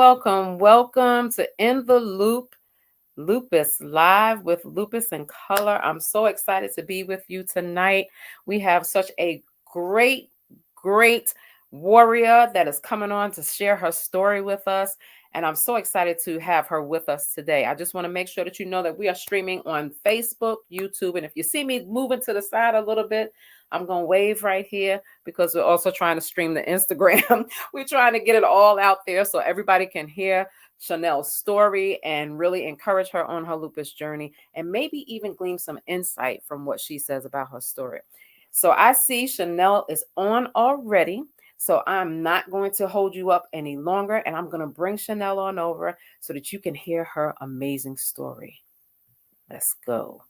welcome to In the Loop Lupus live with Lupus in Color. I'm so excited to be with you tonight. We have such a great, great warrior that is coming on to share her story with us. And I'm so excited to have her with us today. I just want to make sure that you know that we are streaming on Facebook, YouTube. And if you see me moving to the side a little bit, I'm going to wave right here because we're also trying to stream the Instagram. We're trying to get it all out there so everybody can hear Chanel's story and really encourage her on her lupus journey and maybe even glean some insight from what she says about her story. So I see Chanel is on already. So I'm not going to hold you up any longer, and I'm going to bring Chanel on over so that you can hear her amazing story. Let's go.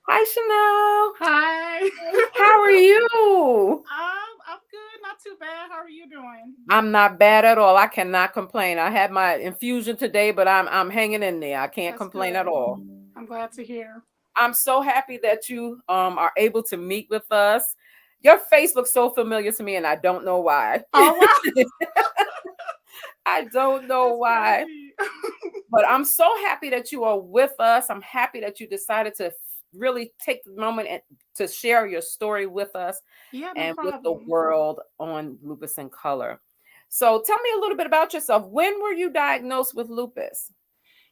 Hi, Chanel. Hi. How are you? I'm good. Not too bad. How are you doing? I'm not bad at all. I cannot complain. I had my infusion today, but I'm hanging in there. I can't complain good. at all. I'm glad to hear. I'm so happy that you are able to meet with us. Your face looks so familiar to me, and I don't know why. Oh, wow. I don't know why. But I'm so happy that you are with us. I'm happy that you decided to really take the moment to share your story with us and with the world on Lupus in Color. So tell me a little bit about yourself. When were you diagnosed with lupus?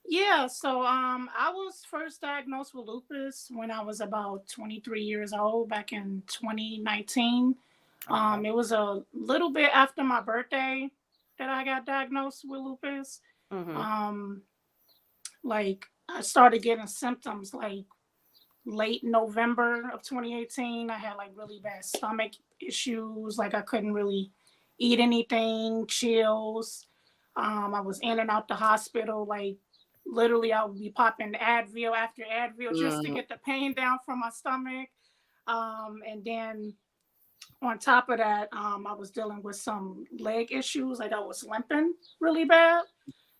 Yeah, so I was first diagnosed with lupus when I was about 23 years old back in 2019. Okay. It was a little bit after my birthday that I got diagnosed with lupus. Mm-hmm. Like I started getting symptoms like late November of 2018. I had like really bad stomach issues. Like I couldn't really eat anything, chills. I was in and out the hospital. Like literally I would be popping Advil after Advil just to get the pain down from my stomach. And then on top of that, I was dealing with some leg issues. Like I was limping really bad.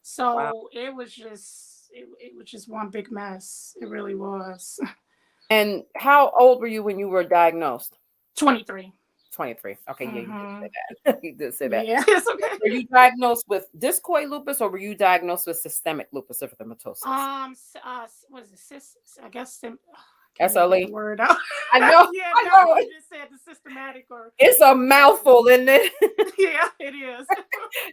So wow. It was just one big mess. It really was. And how old were you when you were diagnosed? 23. 23. Okay, yeah, you did say that. You did say that. Yeah, it's okay. Were you diagnosed with discoid lupus or were you diagnosed with systemic lupus erythematosus? What is it? I guess SLE. Word out. I know. Yeah, I know. You just said the systematic or. It's a mouthful, isn't it? Yeah, it is.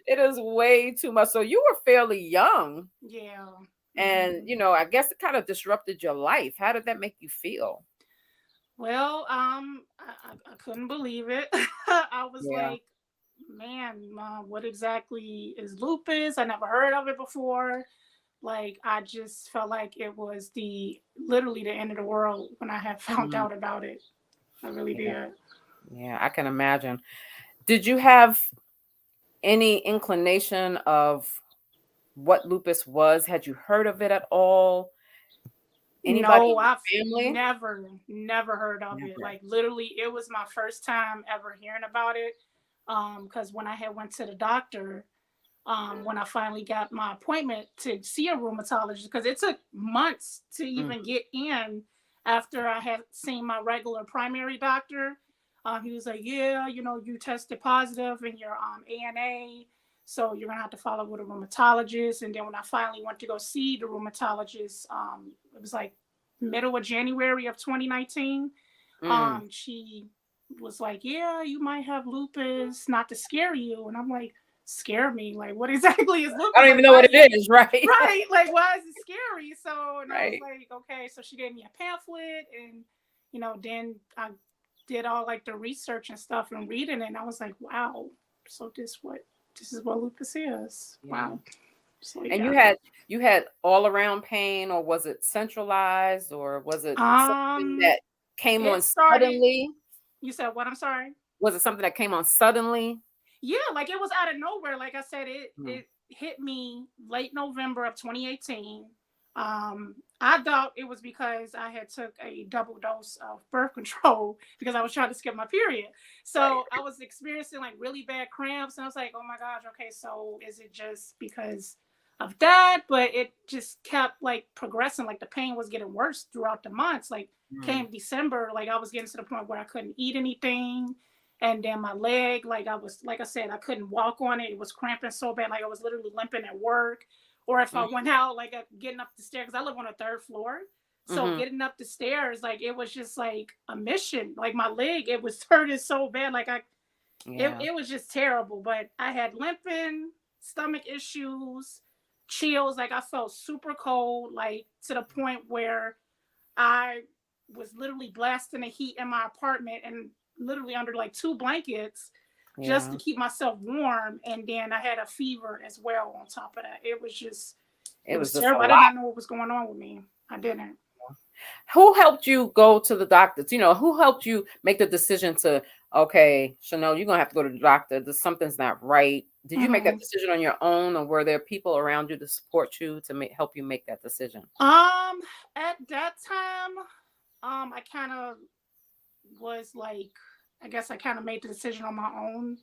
It is way too much. So you were fairly young. Yeah. And I guess it kind of disrupted your life. How did that make you feel? Well, I couldn't believe it. I was like, man, Mom, what exactly is lupus? I never heard of it before. Like, I just felt like it was literally the end of the world when I had found out about it. I really did. Yeah, I can imagine. Did you have any inclination of what lupus was? Had you heard of it at all? Anybody I've never heard of it. Like literally, it was my first time ever hearing about it. Because when I had went to the doctor, when I finally got my appointment to see a rheumatologist, because it took months to even get in after I had seen my regular primary doctor. He was like, yeah, you tested positive in your ANA. So you're going to have to follow with a rheumatologist. And then when I finally went to go see the rheumatologist, it was like middle of January of 2019. She was like, yeah, you might have lupus, not to scare you. And I'm like, scare me? Like, what exactly is lupus? I don't even know what it is, right? Right. Like, why is it scary? So, and I was like, okay. So she gave me a pamphlet and, then I did all like the research and stuff and reading it. And I was like, wow. So this is what lupus is. Wow. So, and you had all around pain, or was it centralized, or was it something that came on suddenly? You said what? I'm sorry. Was it something that came on suddenly? Yeah, like it was out of nowhere. Like I said, it hit me late November of 2018. I thought it was because I had took a double dose of birth control because I was trying to skip my period. So I was experiencing like really bad cramps, and I was like, oh my gosh, okay, so is it just because of that? But it just kept like progressing. Like the pain was getting worse throughout the months. Like came December, like I was getting to the point where I couldn't eat anything. And then my leg, like I said, I couldn't walk on it. It was cramping so bad, like I was literally limping at work. Or if I Mm-hmm. went out, like getting up the stairs, because I live on a third floor. So Mm-hmm. getting up the stairs, like it was just like a mission. Like my leg, it was hurting so bad. Yeah. It was just terrible. But I had limping, stomach issues, chills. Like I felt super cold, like to the point where I was literally blasting the heat in my apartment and literally under like two blankets just to Yeah. keep myself warm. And then I had a fever as well on top of that. It It was was just a terrible. I lot. did not know what was going on with me. I didn't. Who helped you go to the doctors? Who helped you make the decision to, okay, Chanel, you're gonna have to go to the doctor. Something's not right. Did you make that Mm-hmm. decision on your own, or were there people around you to support you to help you make that decision? Um, at that time, I kind of was like, I guess I kind of made the decision on my own.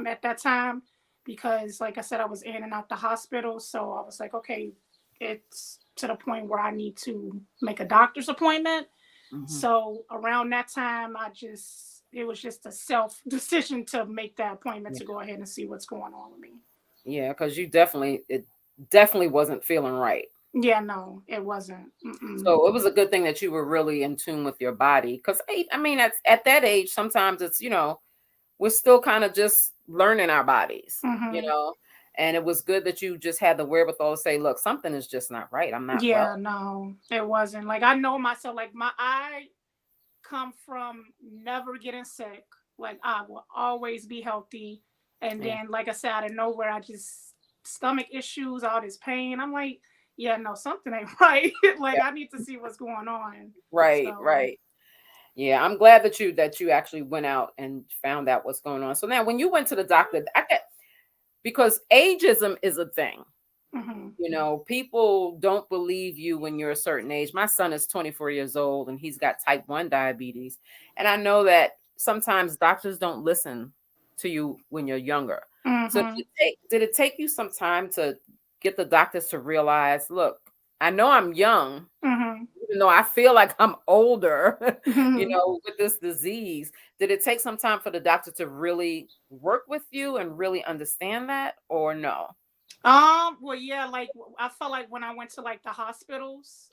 At that time, because like I said, I was in and out the hospital, so I was like, okay, it's to the point where I need to make a doctor's appointment. Hmm. So around that time, it was just a self decision to make that appointment Yeah, to go ahead and see what's going on with me. yeah, because it definitely wasn't feeling right. Yeah, no, it wasn't. Mm-mm. So it was a good thing that you were really in tune with your body, because I mean, at that age, sometimes we're still kind of just learning our bodies, you Mm-hmm. know. And it was good that you just had the wherewithal to say, look, something is just not right. I'm not well. Yeah, no, it wasn't. Like I know myself. Like I come from never getting sick. Like I will always be healthy. And Yeah. then, like I said, out of nowhere, I just stomach issues, all this pain. I'm like, yeah, no, something ain't right. Like Yeah. I need to see what's going on. Right, So, right. Yeah, I'm glad that you actually went out and found out what's going on. So now when you went to the doctor, because ageism is a thing. hmm People don't believe you when you're a certain age. My son is 24 years old and he's got type 1 diabetes. And I know that sometimes doctors don't listen to you when you're younger. So hmm did it take you some time to get the doctors to realize, look, I know I'm young, hmm even though I feel like I'm older, hmm with this disease. Did it take some time for the doctor to really work with you and really understand that, or no? Well, yeah, like I felt like when I went to like the hospitals,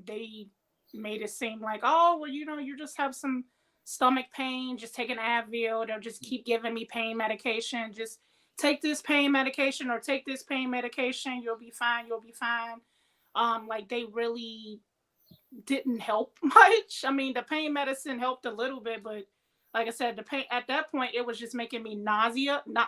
they made it seem like, oh, well, you just have some stomach pain, just take an Advil. They'll just keep giving me pain medication. Just take this pain medication or take this pain medication. You'll be fine. You'll be fine. Like they really didn't help much. I mean, the pain medicine helped a little bit, but like I said, the pain at that point it was just making me not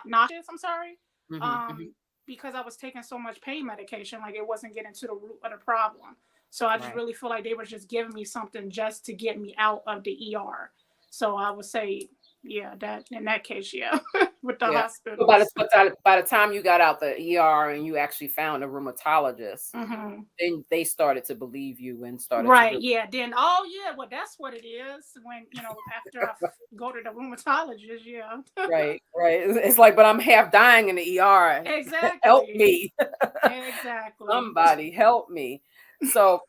nauseous. I'm sorry, Hmm. Hmm. um, because I was taking so much pain medication, like it wasn't getting to the root of the problem. So I just Right. really feel like they were just giving me something just to get me out of the ER. So I would say, yeah, that in that case, yeah, with the Yeah. So by the hospitals. by the time you got out the ER and you actually found a rheumatologist, hmm then they started to believe you and started to Right. really. Yeah. Then, oh yeah. Well, that's what it is. When after go to the rheumatologist. Yeah. Right, right. It's like, but I'm half dying in the ER. Help Exactly. me. Exactly. Somebody help me. So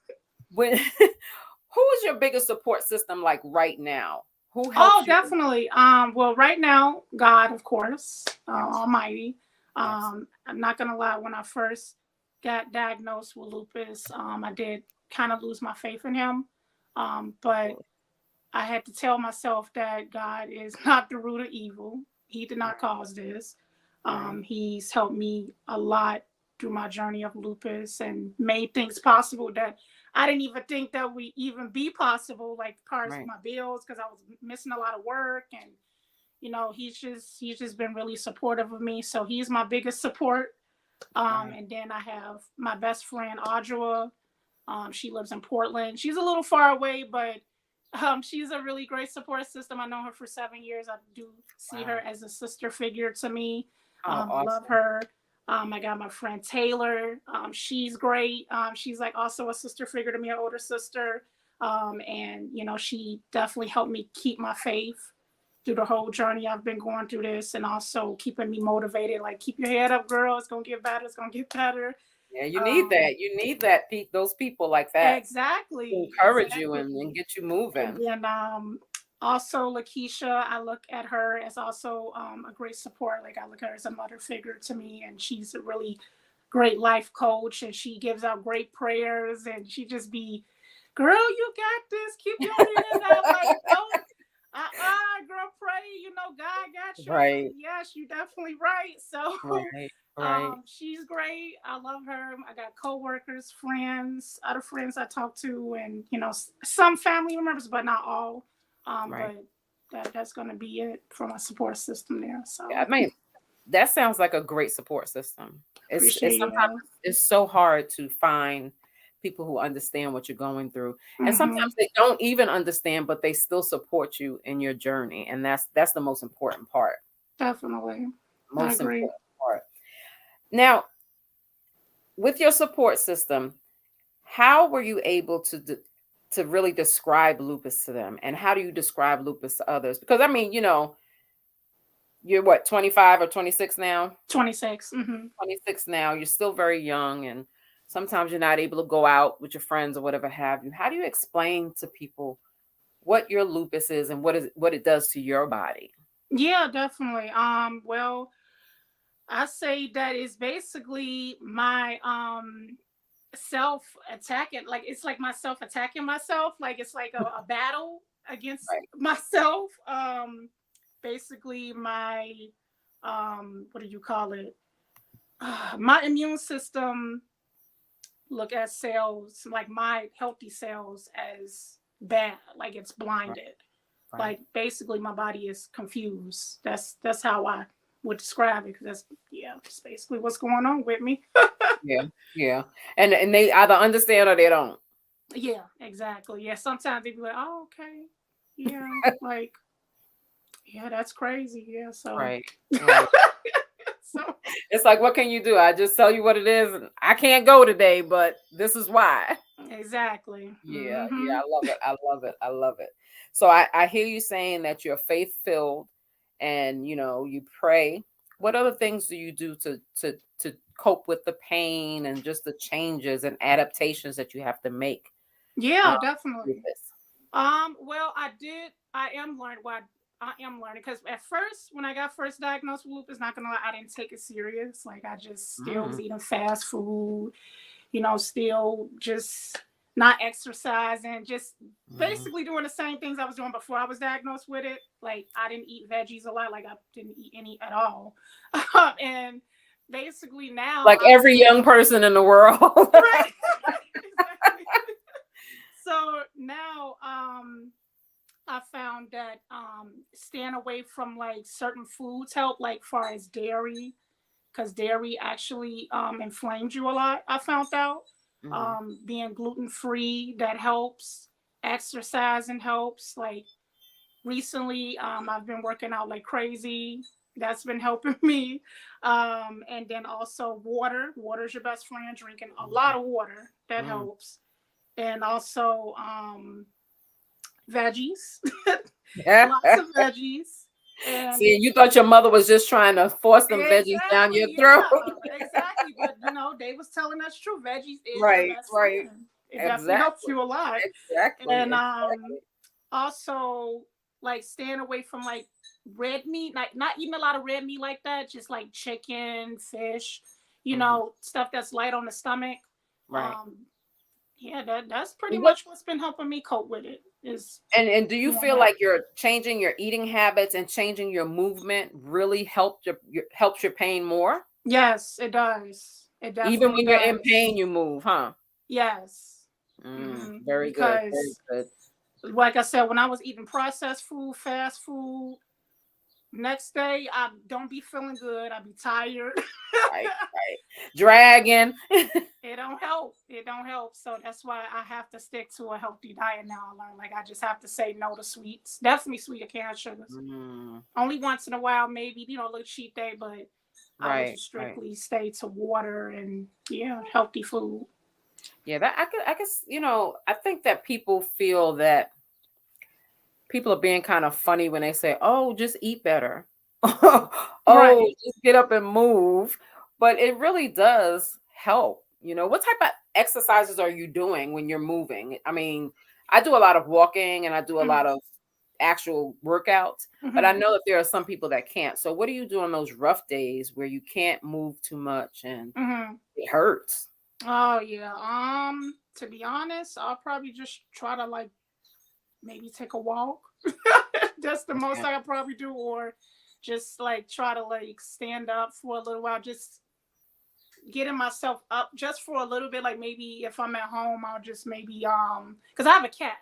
when who is your biggest support system like right now? Who Oh, helps you? definitely. Well, right now, God, of course, Yes. Almighty. Yes. I'm not gonna lie. When I first got diagnosed with lupus, I did kind of lose my faith in Him. But Absolutely. I had to tell myself that God is not the root of evil. He did not Right. cause this. Right. He's helped me a lot through my journey of lupus and made things possible that I didn't even think that would even be possible, like cars, Right. my bills, because I was missing a lot of work. And he's just been really supportive of me. So he's my biggest support. Right. And then I have my best friend Audra. She lives in Portland. She's a little far away, but she's a really great support system. I know her for 7 years. I do see her Wow. as a sister figure to me. Oh, I love awesome. her. I got my friend Taylor. She's great. She's like also a sister figure to me, an older sister. And she definitely helped me keep my faith through the whole journey I've been going through this, and also keeping me motivated. Like, keep your head up, girl. It's gonna get better. It's gonna get better. Yeah, you need Um, that. You need those people like that to exactly, encourage you exactly. and get you And moving. then Also, Lakeisha, I look at her as also a great support. Like, I look at her as a mother figure to me, and she's a really great life coach, and she gives out great prayers, and she just be, girl, you got this. Keep your head out. Like, don't, girl, pray. You know, God got you. I was like, Right. yes, you definitely right. So, Right. Right. she's great. I love her. I got coworkers, friends, other friends I talk to, and some family members, but not all. Right. But that's gonna be it for my support system there. Yeah, So I mean, that sounds like a great support system. It's appreciate you. sometimes it's so hard to find people who understand what you're going through, and Mm-hmm. sometimes they don't even understand, but they still support you in your journey, and that's the most important part. Definitely, I Most agree. important part. Now, with your support system, how were you able to really describe lupus to them, and how do you describe lupus to others? Because I mean, you're what, 25 or 26 now? 26. Mm-hmm. 26 now, you're still very young, and sometimes you're not able to go out with your friends or whatever have you. How do you explain to people what your lupus is and what it does to your body? Yeah, definitely. Well, I say that is basically my self attacking. Like, it's like my self attacking myself. Like, it's like a battle against Right. myself. Basically my what do you call it? My immune system look at cells, like my healthy cells, as bad, like it's Right. blinded. Right. Like, basically my body is confused. That's how I would describe it, because that's basically what's going on with me. Yeah. Yeah. And they either understand or they don't. Yeah, exactly. Yeah, sometimes they be like, oh, okay, yeah, like, yeah, that's crazy. Yeah, so Right. Right. so It's like, what can you do? I just tell you what it is. And I can't go today, but this is why. exactly. Yeah, yeah, Hmm. I love it. I love it. I love it. So I hear you saying that you're faith filled, and you pray. What other things do you do to cope with the pain and just the changes and adaptations that you have to make? Um, Yeah, with definitely. this? Well, I am learning what I am learning, because at first, when I got first diagnosed with lupus, not gonna lie, I didn't take it serious. Like, I just still was Mm, eating fast food, still just not exercising, just mm. basically doing the same things I was doing before I was diagnosed with it. Like, I didn't eat veggies a lot, like I didn't eat any at all. And basically now Like every young person in the world. right, exactly. So now I found that staying away from like certain foods help, like far as dairy, because dairy actually inflames you a lot. I found out Mhm. being gluten free, that helps. Exercising helps. Like, recently, I've been working out like crazy. That's been helping me. And then also water. Water is your best friend. Drinking a lot of water, that Mm. helps. And also veggies, lots of veggies. And See, you thought your mother was just trying to force them veggies down exactly, your throat. yeah, exactly. But they was telling us true. Veggies is your Right, best right. friend. It definitely helps Exactly. you a lot. Exactly. And Exactly. also, like, staying away from like red meat, like not eating a lot of red meat like that. Just like chicken, fish, Mhm. stuff that's light on the stomach. Right. Um, yeah, that's pretty And what much what's been helping me cope with it, is and do you doing feel that. like you're changing your eating habits and changing your movement really helps your pain more? Yes, it does. It Even definitely when you're in does. pain, you move, huh? Yes. Very good. Very Because, good. like I said, when I was eating processed food, fast food, next day I don't be feeling good. I be tired. Right, right. Dragon. It don't help. It don't help. So that's why I have to stick to a healthy diet now. I learned, like, I just have to say no to sweets. Definitely sweet or canned sugars. Mm, Only once in a while, maybe, a little cheat day, but I would right, just right. strictly stay to water and, yeah, healthy food. Yeah, that I think that people feel that people are being kind of funny when they say, "Oh, just eat better." Oh, Right. just get up and move. But it really does help. What type of exercises are you doing when you're moving? I mean, I do a lot of walking and I do a lot Mhm. of actual workouts. But I Mm-hmm. know that there are some people that can't. So what do you do on those rough days where you can't move too much and Mm-hmm. it hurts? Oh yeah. To be honest, I'll probably just try to like maybe take a walk. That's the most Okay. I could probably do, or just like try to like stand up for a little while, just getting myself up just for a little bit. Like maybe if I'm at home, I'll just maybe because I have a cat,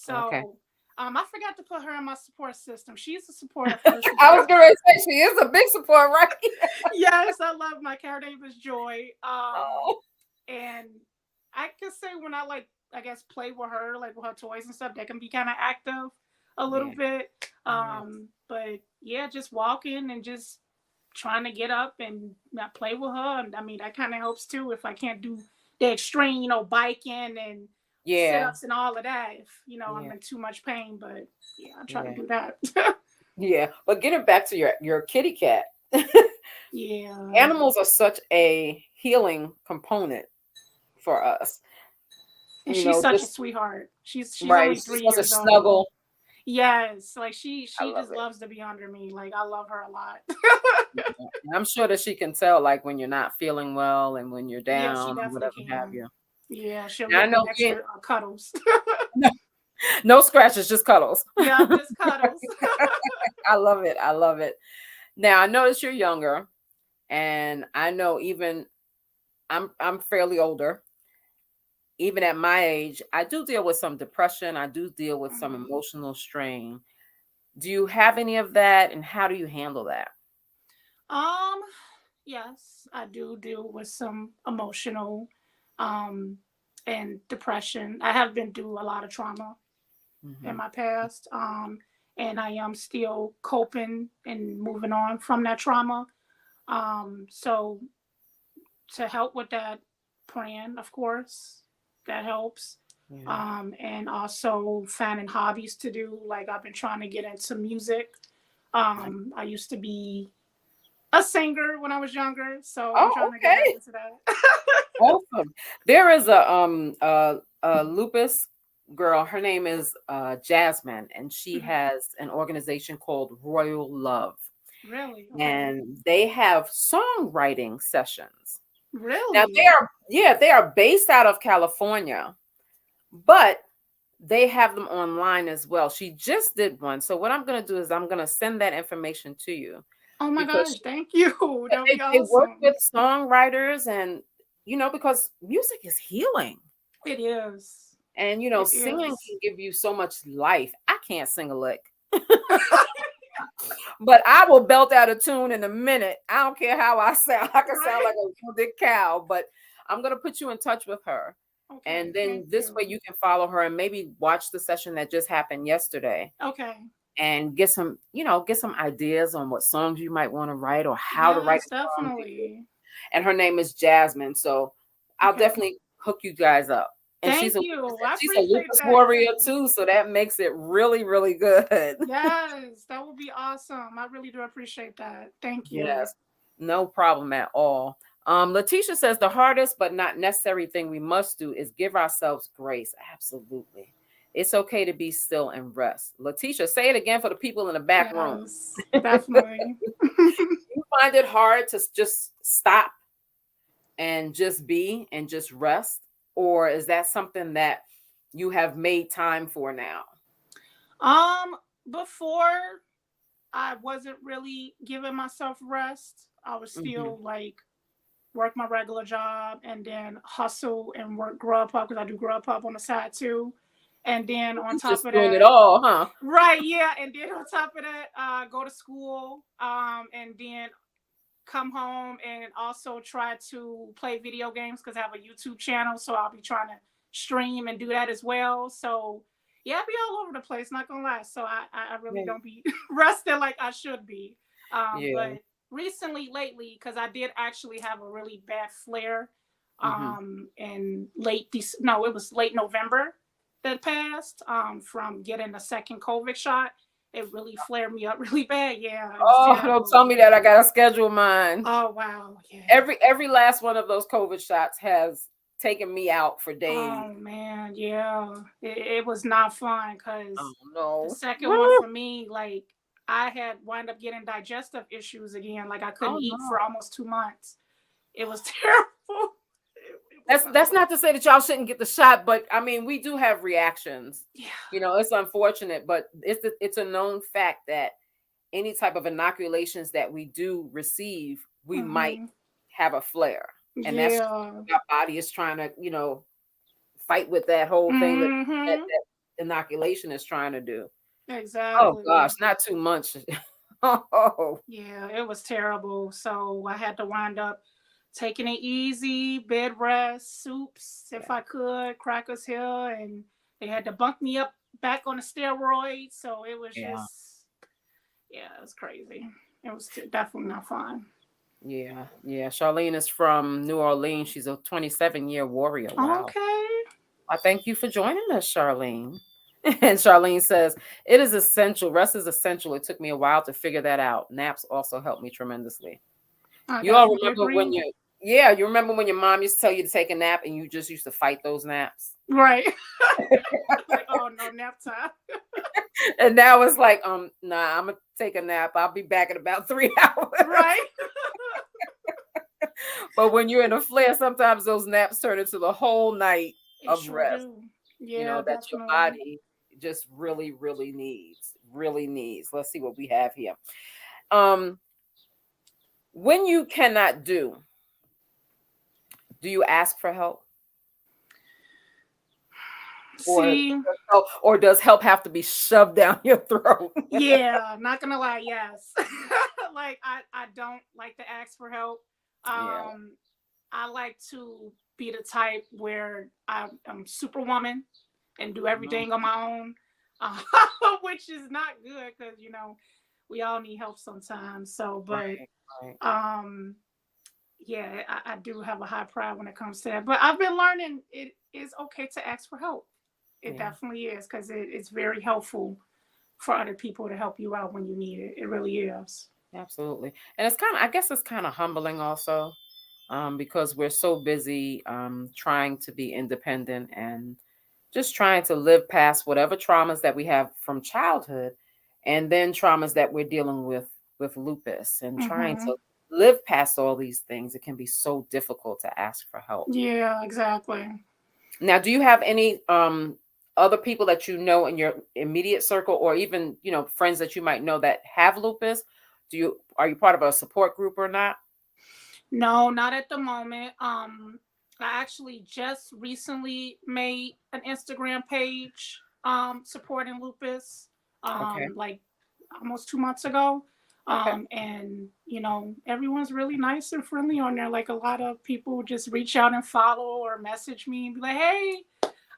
Okay. so I forgot to put her in my support system. She's a supportive person. I was going to say she is a big support, right? Yes, I love my cat. Her name is Joy. Oh, And I can say when I like, I guess, play with her, like with her toys and stuff, that can be kind of active a little yeah. bit. Yeah. But yeah, just walking and just trying to get up and not play with her. And I mean, that kind of helps too if I can't do the extreme, biking and sit Yeah. ups and all of that. If I'm Yeah. in too much pain, but yeah, I try to Yeah. do that. Yeah. But getting back to your kitty cat, Yeah, animals are such a healing component for us. and she's such a Just sweeght. She's right. only She's three supposed to years old. snuggle. Yes, like I she love just it. loves to be under me. Like I love her a lot. Yeah. And I'm sure that she can tell like when you're not feeling well and when you're Yeah, she down or definitely whatever have can. you. Yeah, she'll And I give me know extra cuddles. no, no scratches, just cuddles. Yeah, just cuddles. I love it. I love it. Now I notice you're younger, and I know even I'm fairly older. Even at my age, I do deal with some depression. I do deal with some Mhm. emotional strain. Do you have any of that, and how do you handle that? Um, yes, I do deal with some emotional, um, and depression. I have been through a lot of trauma in Hmm. my past, and I am still coping and moving on from that trauma. So to help with that, praying, of course, that helps. Yeah. And also finding hobbies to do. Like I've been trying to get into music. Right. I used to be a singer when I was younger, so I'm Oh, trying to get back okay. into that. Awesome. There is a lupus girl. Her name is Jasmine, and she Mhm. has an organization called Royal Love, Really? Okay. and they have songwriting sessions. Now Really? they are based out of California, but they have them online as well. She just did one. So what I'm going to do is I'm going to send that information to you Oh my because gosh! Thank you. That would be they work awesome. with songwriters and because music is healing. It is. And It singing is. can give you so much life. I can't sing a lick, but I will belt out a tune in a minute. I don't care how I sound. I can sound Right. like a wounded cow, but I'm going to put you in touch with her. And Okay. then Thank this way you. you can follow her and maybe watch the session that just happened yesterday Okay. and get some ideas on what songs you might want to write or how to write Yes, a song. definitely. And her name is Jasmine. So I'll Okay. definitely hook you guys up. And Thank you. I she's a appreciate lupus that warrior too. too, so that makes it really, really good. Yes, that would be awesome. I really do appreciate that. Thank you. Yes, no problem at all. Letitia says the hardest but not necessary thing we must do is give ourselves grace. Absolutely. It's okay to be still and rest. Letitia, say it again for the people in the back room. Yes, definitely. You find it hard to just stop and just be and just rest? Or is that something that you have made time for now? um, Before I wasn't really giving myself rest. I was Hmm. still like work my regular job and then hustle and work Grubhub because I do Grubhub on the side too. And then on You top just of doing it that, all, huh? right, yeah, and then on top of that, go to school, and then come home and also try to play video games because I have a YouTube channel, so I'll be trying to stream and do that as well. So yeah, I'll be all over the place, not gonna lie. So I really Yeah. don't be resting like I should be. Yeah. But recently, lately, because I did actually have a really bad flare, Hmm. in no, it was late November that passed, from getting a second COVID shot. It really flared me up really bad. Yeah, it was Oh, don't terrible. tell me that I gotta schedule mine. Oh wow, yeah. Every last one of those COVID shots has taking me out for days. Oh man, yeah, it was not fun Oh because the no. second one for me, like I had wind up getting digestive issues again. Like I couldn't Oh eat for no. almost 2 months. It was terrible. It was not That's fun. not to say that y'all shouldn't get the shot, but I mean, we do have reactions. Yeah. It's unfortunate, but it's a known fact that any type of inoculations that we do receive, we might Hmm. have a flare, and that's Yeah. our body is trying to, fight with that whole thing that Hmm. inoculation is trying to do. Oh Exactly. gosh, not too much. Oh Yeah, it was terrible. So I had to wind up taking it easy, bed rest, soups if yeah, I could, crackers here, and they had to bunk me up back on the steroids. So it was yeah, just, yeah, it was crazy. It was definitely not fun. yeah, yeah. Charlene is from New Orleans. She's a 27-year warrior. Wow. Okay. I thank you for joining us, Charlene. And Charlene says, it is essential. Rest is essential. It took me a while to figure that out. Naps also helped me tremendously. I You all definitely remember when agree. you remember when your mom used to tell you to take a nap and you just used to fight those naps? Right. Like, oh no, nap time. And now it's like, nah, I'm gonna take a nap. I'll be back in about 3 hours. Right. But when you're in a flare, sometimes those naps turn into the whole night It of sure rest, do. Yeah, that your definitely. body just really, really needs. Really needs. Let's see what we have here. Um, when you cannot do you ask for help? Or See, or does help have to be shoved down your throat? yeah, not gonna lie, yes. Like I don't like to ask for help. Yeah. Um I like to be the type where I'm superwoman and do Mhm. everything on my own, uh, which is not good because we all need help sometimes. So, but Right, right. um, yeah, I do have a high pride when it comes to that. But I've been learning it is okay to ask for help. It Yeah, definitely is because it's very helpful for other people to help you out when you need it. It really is. absolutely. And I guess it's kind of humbling also, because we're so busy trying to be independent and just trying to live past whatever traumas that we have from childhood, and then traumas that we're dealing with lupus, and trying Hmm. to live past all these things. It can be so difficult to ask for help. Yeah, exactly. Now, do you have any other people that you know in your immediate circle, or even friends that you might know that have lupus? Are you part of a support group or not? No, not at the moment. I actually just recently made an Instagram page supporting lupus Okay. like almost 2 months ago. Okay. And everyone's really nice and friendly on there. Like a lot of people just reach out and follow or message me and be like, "Hey,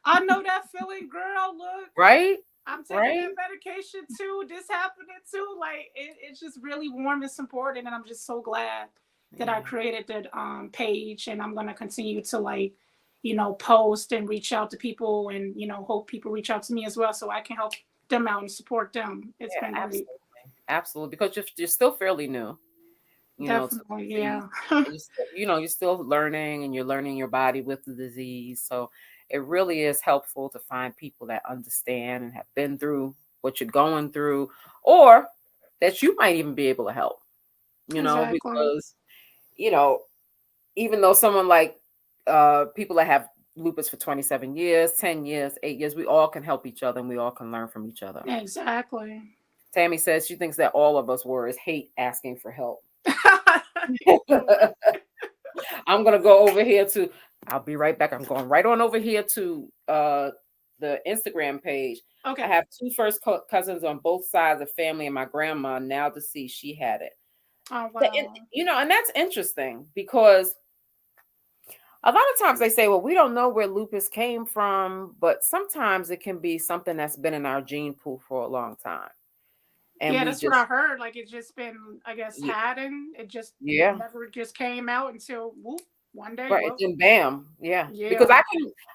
I know that feeling, girl. Look, Right. I'm taking Right. that medication too. This happening too." Like it's just really warm and supporting, and I'm just so glad that I Yeah. created that page, and I'm gonna continue to post and reach out to people, and hope people reach out to me as well, so I can help them out and support them. It's Yeah. been great. Absolutely. Absolutely. Because you're still fairly new, to the Definitely, disease. yeah. You're still learning, and you're learning your body with the disease. So it really is helpful to find people that understand and have been through what you're going through, or that you might even be able to help. Exactly. Because you know, even though someone like people that have lupus for 27 years, 10 years, 8 years, we all can help each other and we all can learn from each other. Exactly. Tammy says she thinks that all of us worries hate asking for help. You're right. I'm gonna go over here to. I'll be right back. I'm going right on over here to the Instagram page. I Okay. have two first cousins on both sides of family, and my grandma now deceased. She had it. Oh And, wow. and that's interesting because a lot of times they say, well, we don't know where lupus came from, but sometimes it can be something that's been in our gene pool for a long time. And Yeah, we that's what I just, heard. Like it's just been, I guess, y- hiding. It just yeah, never just came out until whoop one day. right. Well, Then bam. Yeah. Because yeah.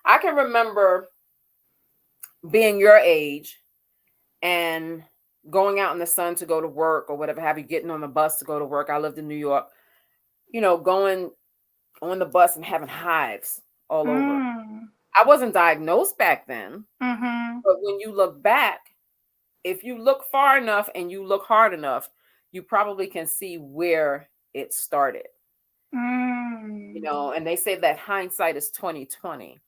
I can remember being your age and going out in the sun to go to work or whatever have you, getting on the bus to go to work. I lived in New York, going on the bus and having hives all over. Mm. I wasn't diagnosed back then, Mhm. but when you look back, if you look far enough and you look hard enough, you probably can see where it started. Mm. And they say that hindsight is 2020.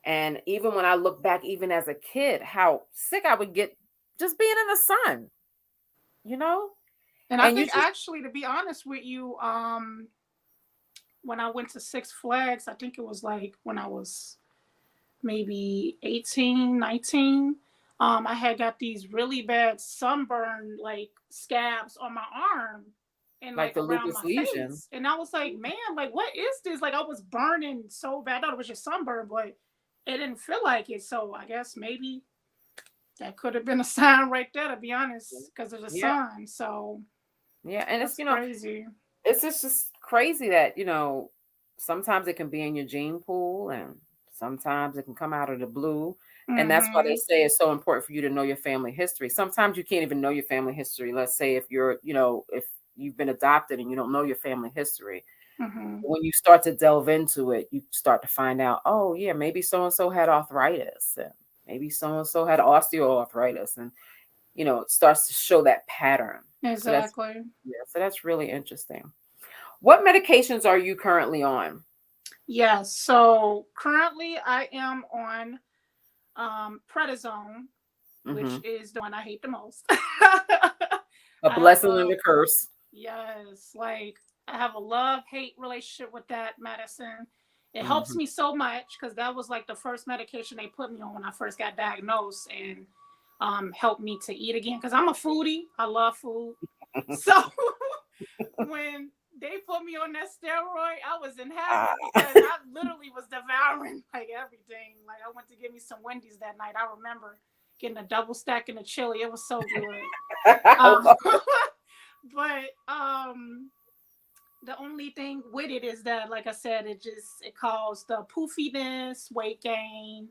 And even when I look back, even as a kid, how sick I would get just being in the sun, you know? And I And you think just actually, to be honest with you, when I went to Six Flags, I think it was like when I was maybe 18, 19. I had got these really bad sunburn like scabs on my arm and like like the around lupus my lesion. face. And I was like, man, like what is this? Like I was burning so bad. I thought it was just sunburn, but it didn't feel like it. So I guess maybe that could have been a sign right there, to be honest, because of the Yeah. sun. So Yeah. And it's, that's crazy. it's just crazy that, sometimes it can be in your gene pool and sometimes it can come out of the blue. And that's why they Mhm. say it's so important for you to know your family history. Sometimes you can't even know your family history. Let's say if if you've been adopted and you don't know your family history. Mhm. When you start to delve into it, you start to find out, oh yeah, maybe so and so had arthritis, and maybe so and so had osteoarthritis, and it starts to show that pattern. So that's Exactly. yeah, so that's really interesting. What medications are you currently on? Yes. So currently I am on prednisone, which Hmm. is the one I hate the most. A I have blessing and a curse. yes, like I have a love hate relationship with that medicine. It helps Hmm. me so much because that was like the first medication they put me on when I first got diagnosed and helped me to eat again because I'm a foodie. I love food. So when they put me on that steroid, I was in heaven because I literally was devouring like everything. Like I went to get me some Wendy's that night. I remember getting a double stack and a chili. It was so good. Um, but the only thing with it is that, like I said, it caused the poofiness, weight gain.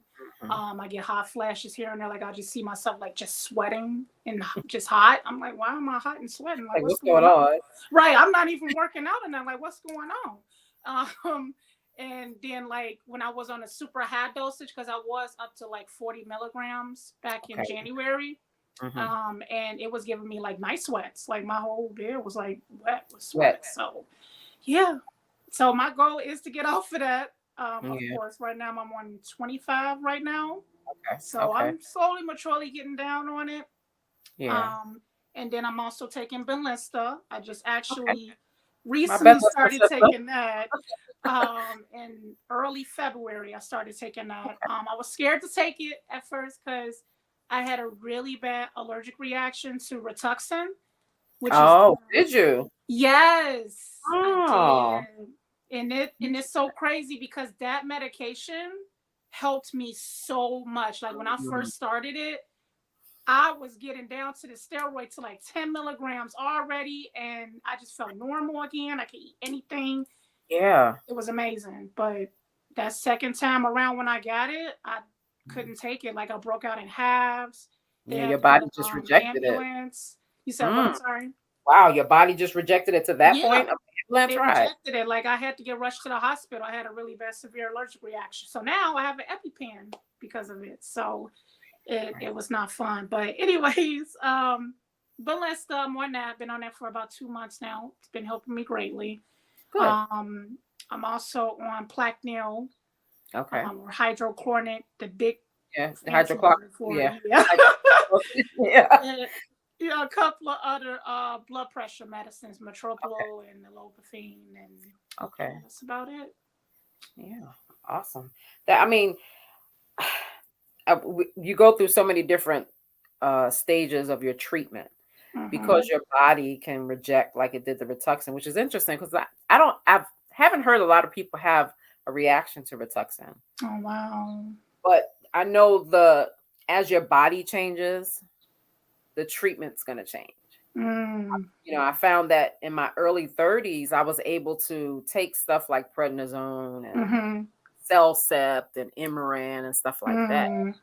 I get hot flashes here and there. Like I just see myself like just sweating and just hot. I'm like, why am I hot and sweating? Like Like, what's what's going going on? on? Right. I'm not even working out and I'm like, what's going on? And then like when I was on a super high dosage, because I was up to like 40 milligrams back in Okay. January. Hmm. And it was giving me like night sweats. Like my whole bed was like wet with Wet. sweat. So yeah. So my goal is to get off of that. Of Yeah. course, right now I'm on 25 right now. Okay. So Okay. I'm slowly but surely getting down on it. Yeah. Um, and then I'm also taking Benlysta. I just Okay. actually My bad, recently started sister. taking that. In early February, I started taking that. I was scared to take it at first because I had a really bad allergic reaction to Rituxan, which is Oh, did you? yes, I Oh. did. And it's so crazy because that medication helped me so much. Like when I Mm. first started it, I was getting down to the steroid to like 10 milligrams already, and I just felt normal again. I could eat anything. Yeah. It was amazing. But that second time around when I got it, I couldn't take it. Like I broke out in halves. They Yeah, had your to get body an just rejected it. ambulance. You said what? I'm Mm. sorry. Wow, your body just rejected it to that Yeah, point of the ambulance they ride. rejected it. Like I had to get rushed to the hospital. I had a really bad severe allergic reaction. So now I have an EpiPen because of it. So it was not fun. But anyways, but let's I'm on that. I've been on that for about 2 months now. It's been helping me greatly. Good. Um, I'm also on Plaquenil, Okay. or hydrochloronic, the big Yeah. The fancy hydroclock. word for it. Yeah. Yeah. Hydro- yeah. And, a couple of other blood pressure medicines, Okay. metropolo and nalopafine, and yeah, Okay. that's about it. Yeah. Awesome. That I mean, you go through so many different stages of your treatment because Mm-hmm. your body can reject like it did the Rituxan, which is interesting because I haven't heard a lot of people have a reaction to Rituxan, Oh wow. but I know the as your body changes, the treatment's going to change. Mm. I found that in my early 30s, I was able to take stuff like prednisone and Mm-hmm. Cellcept and Imuran and stuff like that. Mm.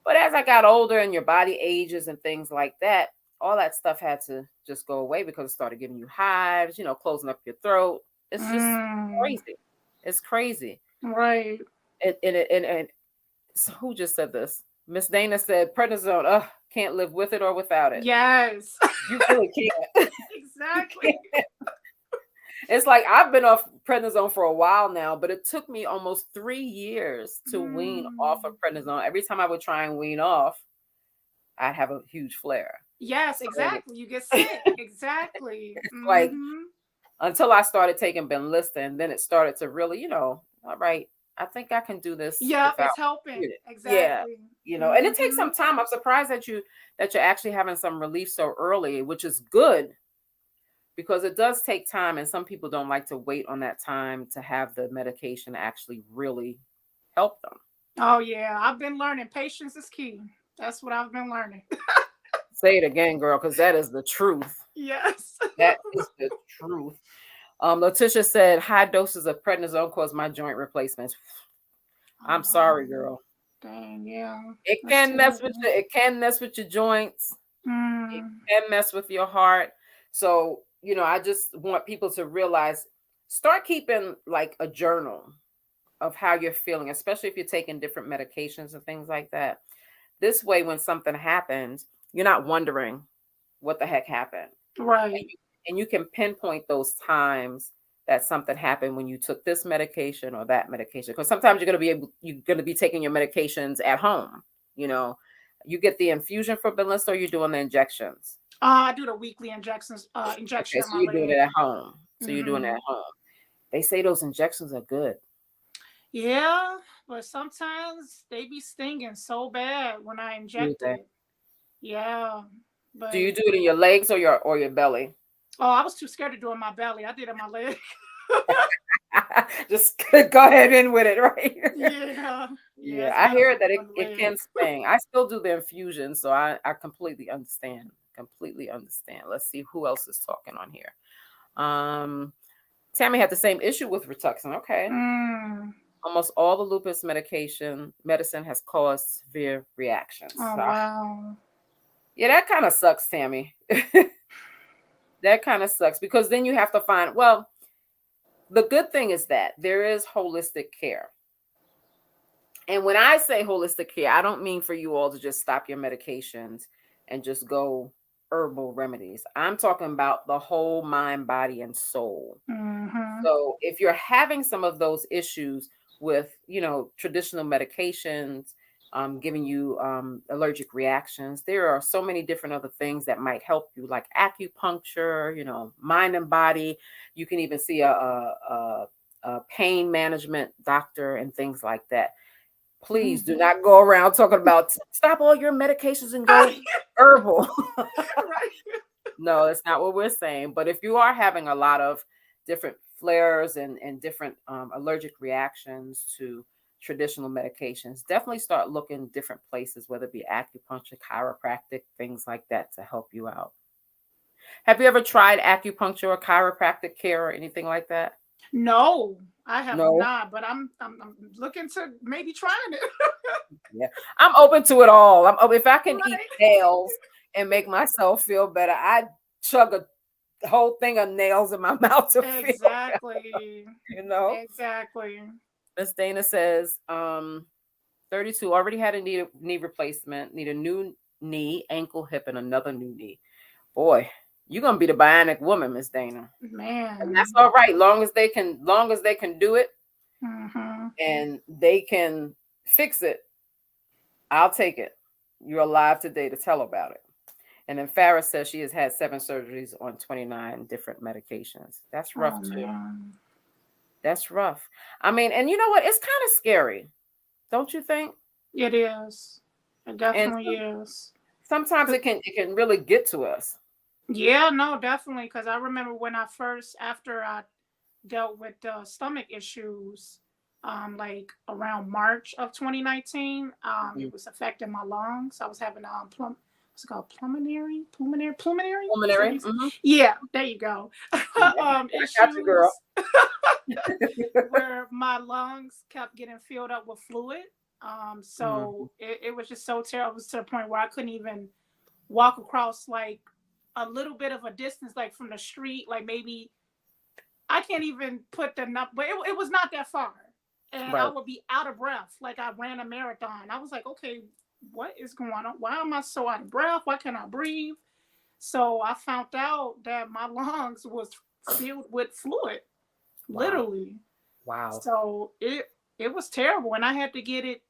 But as I got older and your body ages and things like that, all that stuff had to just go away because it started giving you hives, closing up your throat. It's just Mm. crazy. It's crazy. Right. And so who just said this? Miss Dana said prednisone. Ugh, can't live with it or without it. Yes. You really can't. You Exactly. can't. It's like I've been off prednisone for a while now, but it took me almost 3 years to wean off of Mm. prednisone. Every time I would try and wean off, I'd have a huge flare. Yes, So exactly. You get it's sick. Exactly. like Mm-hmm. until I started taking Benlysta, and then it started to really, all right, I think I can do this Yep, without it's helping. it. Yeah. Exactly. And it takes Mm-hmm. some time. I'm surprised that you're actually having some relief so early, which is good because it does take time, and some people don't like to wait on that time to have the medication actually really help them. Oh yeah, I've been learning patience is key. That's what I've been learning. Say it again, girl, because that is the truth. Yes. That is the truth. Letitia said high doses of prednisone cause my joint replacements. Oh I'm wow. sorry, girl. Dang, yeah. It That's can mess with terrible. you. It can mess with your joints. It Mm. can mess with your heart. So, I just want people to realize, start keeping like a journal of how you're feeling, especially if you're taking different medications and things like that. This way, when something happens, you're not wondering what the heck happened. And Right. you can pinpoint those times that something happened when you took this medication or that medication. Because sometimes you're gonna be taking your medications at home. You know, you get the infusion for Benlysta, or you're doing the injections. I do the weekly injection Okay, in so my you're doing leg. it at home. So you're doing it Mm-hmm. at home. They say those injections are good. Yeah, but sometimes they be stinging so bad when I Do inject they? it. Yeah, Do but you do it in your legs or your belly? oh, I was too scared to do it in my belly. I did it in my leg. Just go ahead in with it, right? Yeah, yeah, Yeah, it's I better hear for that me it, on the it leg. can sting. I still do the infusion, so I completely understand. Completely understand. Let's see who else is talking on here. Um, Tammy had the same issue with Rituxan. Okay. Mm. Almost all the lupus medicine has caused severe reactions. Oh Ah, wow. yeah, that kind of sucks, Tammy. That kind of sucks because then you have to find, well, the good thing is that there is holistic care. And when I say holistic care, I don't mean for you all to just stop your medications and just go herbal remedies. I'm talking about the whole mind, body, and soul. Mm-hmm. So if you're having some of those issues with, traditional medications, giving you allergic reactions, there are so many different other things that might help you, like acupuncture, mind and body. You can even see a pain management doctor and things like that. Please do not go around talking about stop all your medications and go herbal. Right. No, that's not what we're saying. But if you are having a lot of different flares and different allergic reactions to traditional medications, definitely start looking different places, whether it be acupuncture, chiropractic, things like that to help you out. Have you ever tried acupuncture or chiropractic care or anything like that? No, I have No? not, but I'm looking to maybe trying it. Yeah. I'm open to it all. I'm open. If I can eat Right. nails and make myself feel better, I chug a whole thing of nails in my mouth to feel better, Exactly. you know? Exactly. Miss Dana says, 32, already had a knee replacement, need a new knee, ankle, hip, and another new knee. Boy, you're gonna be the bionic woman, Miss Dana. And that's Man. all right, long as they can do it Mm-hmm. and they can fix it, I'll take it. You're alive today to tell about it. And then Farah says she has had 7 surgeries on 29 different medications. That's Oh rough too. man. That's rough. I mean, and you know what? It's kind of scary, don't you think? It is. It And definitely is. sometimes it can really get to us. Yeah, no, definitely. Because I remember when after I dealt with stomach issues, like around March of 2019, Mhm. it was affecting my lungs. I was having what's it called, pulmonary. Is that how Pulmonary. you say? Yeah, there you go. Yeah, I got you, girl. Issues where my lungs kept getting filled up with fluid. Mhm. So it was just so terrible. It was to the point where I couldn't even walk across like a little bit of a distance, like from the street, like maybe I can't even put the number, but it was not that far. and I Right. would be out of breath, like I ran a marathon. I was like, okay, what is going on? Why am I so out of breath? Why can't I breathe? So I found out that my lungs was filled with fluid, Wow. literally. Wow. So it was terrible, and I had to get it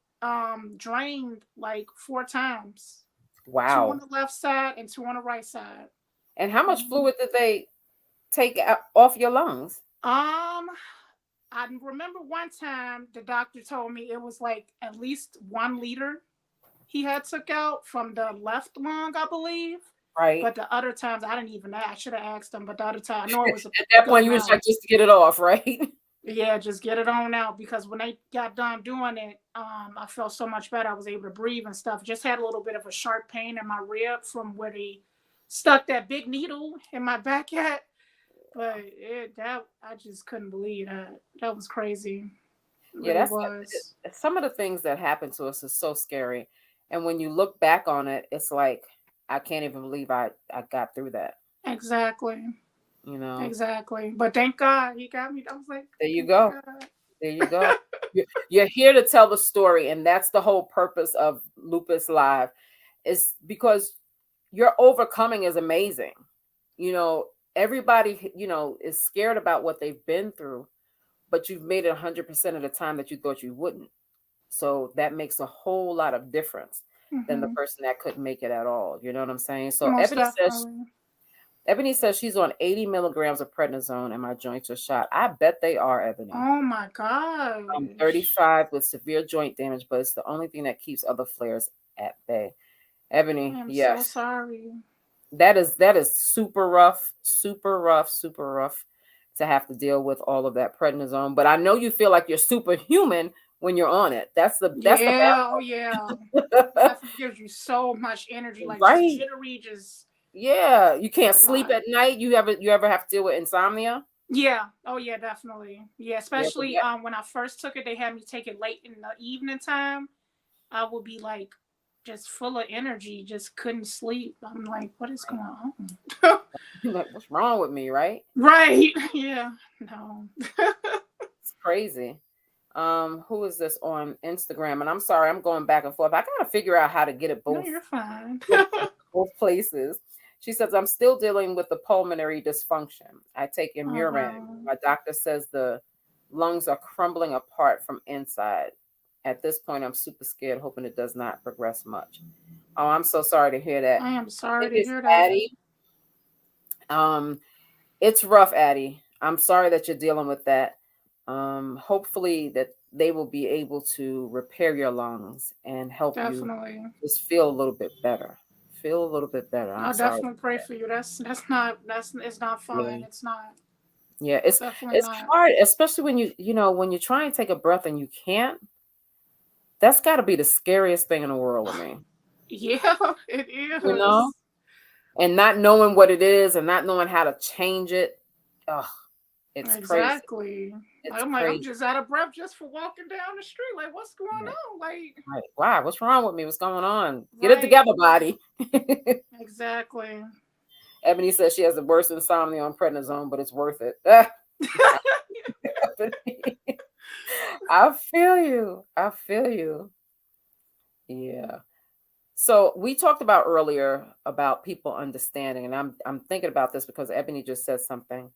drained like 4 times, two on Wow. the left side and two on the right side. And how much Mhm. fluid did they take off your lungs? Um, I remember one time the doctor told me it was like at least 1 liter he had took out from the left lung, I believe. Right. But the other times I didn't even ask. I should have asked him. But the other time I know it was a At that good point, you was amount. like, just to get it off, right? Yeah, just get it on out because when they got done doing it, I felt so much better. I was able to breathe and stuff. Just had a little bit of a sharp pain in my rib from where they stuck that big needle in my back at. But that I just couldn't believe that. That was crazy. It Yeah, really was. some of the things that happen to us is so scary. And when you look back on it, it's like I can't even believe I got through that. Exactly. You know. Exactly. But thank God he got me. I was like, There you thank go. God. There you go. You're here to tell the story, and that's the whole purpose of Lupus Live, is because your overcoming is amazing. You know, everybody, is scared about what they've been through, but you've made it 100% of the time that you thought you wouldn't. So that makes a whole lot of difference than the Hmm. person that couldn't make it at all. You know what I'm saying? So Most definitely. Ebony says she's on 80 milligrams of prednisone and my joints are shot. I bet they are, Ebony. Oh my I'm gosh. 35 with severe joint damage, but it's the only thing that keeps other flares at bay. I Ebony, am so yes. sorry. That is super rough, super rough, super rough to have to deal with all of that prednisone. But I know you feel like you're superhuman when you're on it. That's the Yeah, oh yeah. bad part. Definitely gives you so much energy, like just Right. jittery, just Yeah. You can't a sleep lot. at night. You ever have to deal with insomnia? Yeah. Oh yeah, definitely. Yeah, Yeah, 'cause especially that when I first took it, they had me take it late in the evening time. I would be like just full of energy, just couldn't sleep. I'm like, what is going on? like, what's wrong with me, right? Right. Yeah. No. It's crazy. Who is this on Instagram? And I'm sorry, I'm going back and forth. I gotta figure out how to get it No, both you're fine. both, both places. She says, I'm still dealing with the pulmonary dysfunction. I take Oh Imuran. wow. My doctor says the lungs are crumbling apart from inside. At this point, I'm super scared, hoping it does not progress much. Oh, I'm so sorry to hear that. I am I sorry think to it's hear that. Addie. Um, it's rough, Addie. I'm sorry that you're dealing with that. Hopefully that they will be able to repair your lungs and help you Definitely. just feel a little bit better. Feel a little bit better. I'm I'll sorry. definitely pray for you. That's not that's it's not fun. Yeah. It's not. Yeah, It's it's definitely it's not. hard, especially when when you try and take a breath and you can't. That's got to be the scariest thing in the world to me. Yeah, it You know, is. and not knowing what it is and not knowing how to change it. Oh, it's crazy. Exactly. It's I'm like, I'm crazy. just out of breath just for walking down the street. Like, what's going Right. on? Like, Right. Wow, what's wrong with me? What's going on? Get it right. together, body. Exactly. Ebony says she has the worst insomnia on prednisone, but it's worth it. Ebony. I feel you. I feel you. Yeah. So we talked about earlier about people understanding, and I'm thinking about this because Ebony just said something.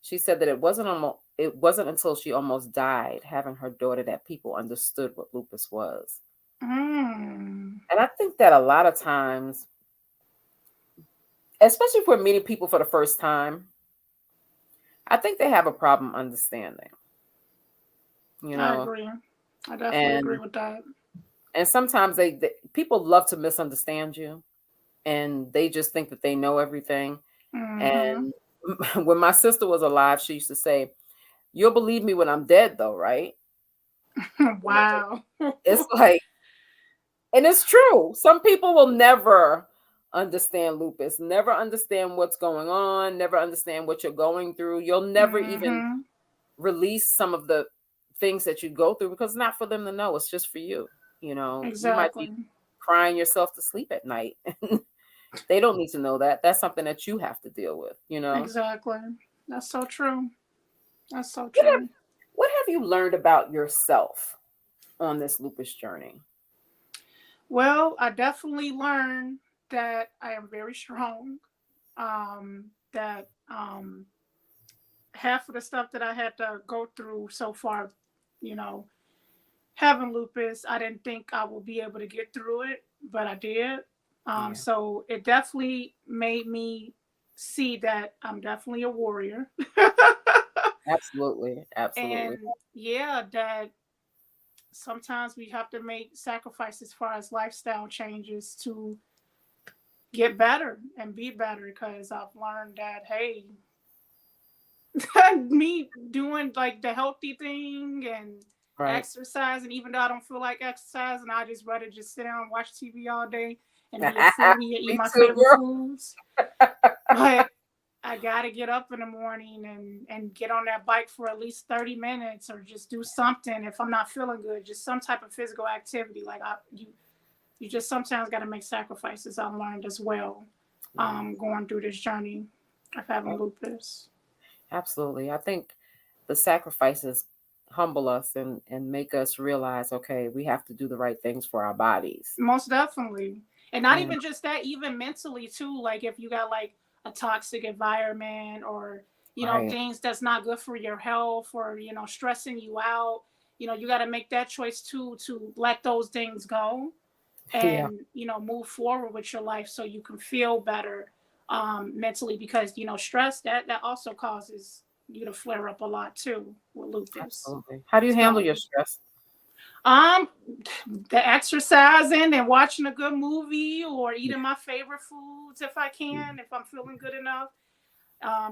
She said that it wasn't until she almost died having her daughter that people understood what lupus was. Mm. And I think that a lot of times, especially if we're meeting people for the first time, I think they have a problem understanding, you I know, agree. I definitely agree and with that. sometimes people love to misunderstand you, and they just think that they know everything. Mm-hmm. And when my sister was alive, she used to say, "You'll believe me when I'm dead, though, right?" Wow. It's like, and it's true. Some people will never understand lupus, never understand what's going on, never understand what you're going through. You'll never even Mm-hmm. release some of the things that you go through because it's not for them to know. It's just for you. You might be Exactly. crying yourself to sleep at night. They don't need to know that. That's something that you have to deal with. Exactly. That's so true. That's so What have true. What have you learned about yourself on this lupus journey? Well, I definitely learned that I am very strong. That half of the stuff that I had to go through so far, you know, having lupus, I didn't think I would be able to get through it, but I did. Yeah, So it definitely made me see that I'm definitely a warrior. absolutely, absolutely. And yeah, that sometimes we have to make sacrifices as far as lifestyle changes to get better and be better, because I've learned that, hey, me doing like the healthy thing and Right. exercise, and even though I don't feel like exercising, I just rather just sit down and watch TV all day and be a foodie and eat Me my too, favorite girl. foods. But I gotta get up in the morning and get on that bike for at least 30 minutes, or just do something if I'm not feeling good, just some type of physical activity. Like you just sometimes got to make sacrifices. I learned as well, Yeah. going through this journey of having Oh, lupus. absolutely. I think the sacrifices humble us and make us realize, okay, we have to do the right things for our bodies. Most definitely. And not And even just that, even mentally too. Like if you got like a toxic environment, or, right. things that's not good for your health, or, stressing you out, you got to make that choice too, to let those things go Yeah, and, move forward with your life so you can feel better, mentally, because, stress that also causes you to flare up a lot too with lupus. absolutely. How do you handle So your stress? Um, the exercising and watching a good movie, or eating my favorite foods if I can, if I'm feeling good enough.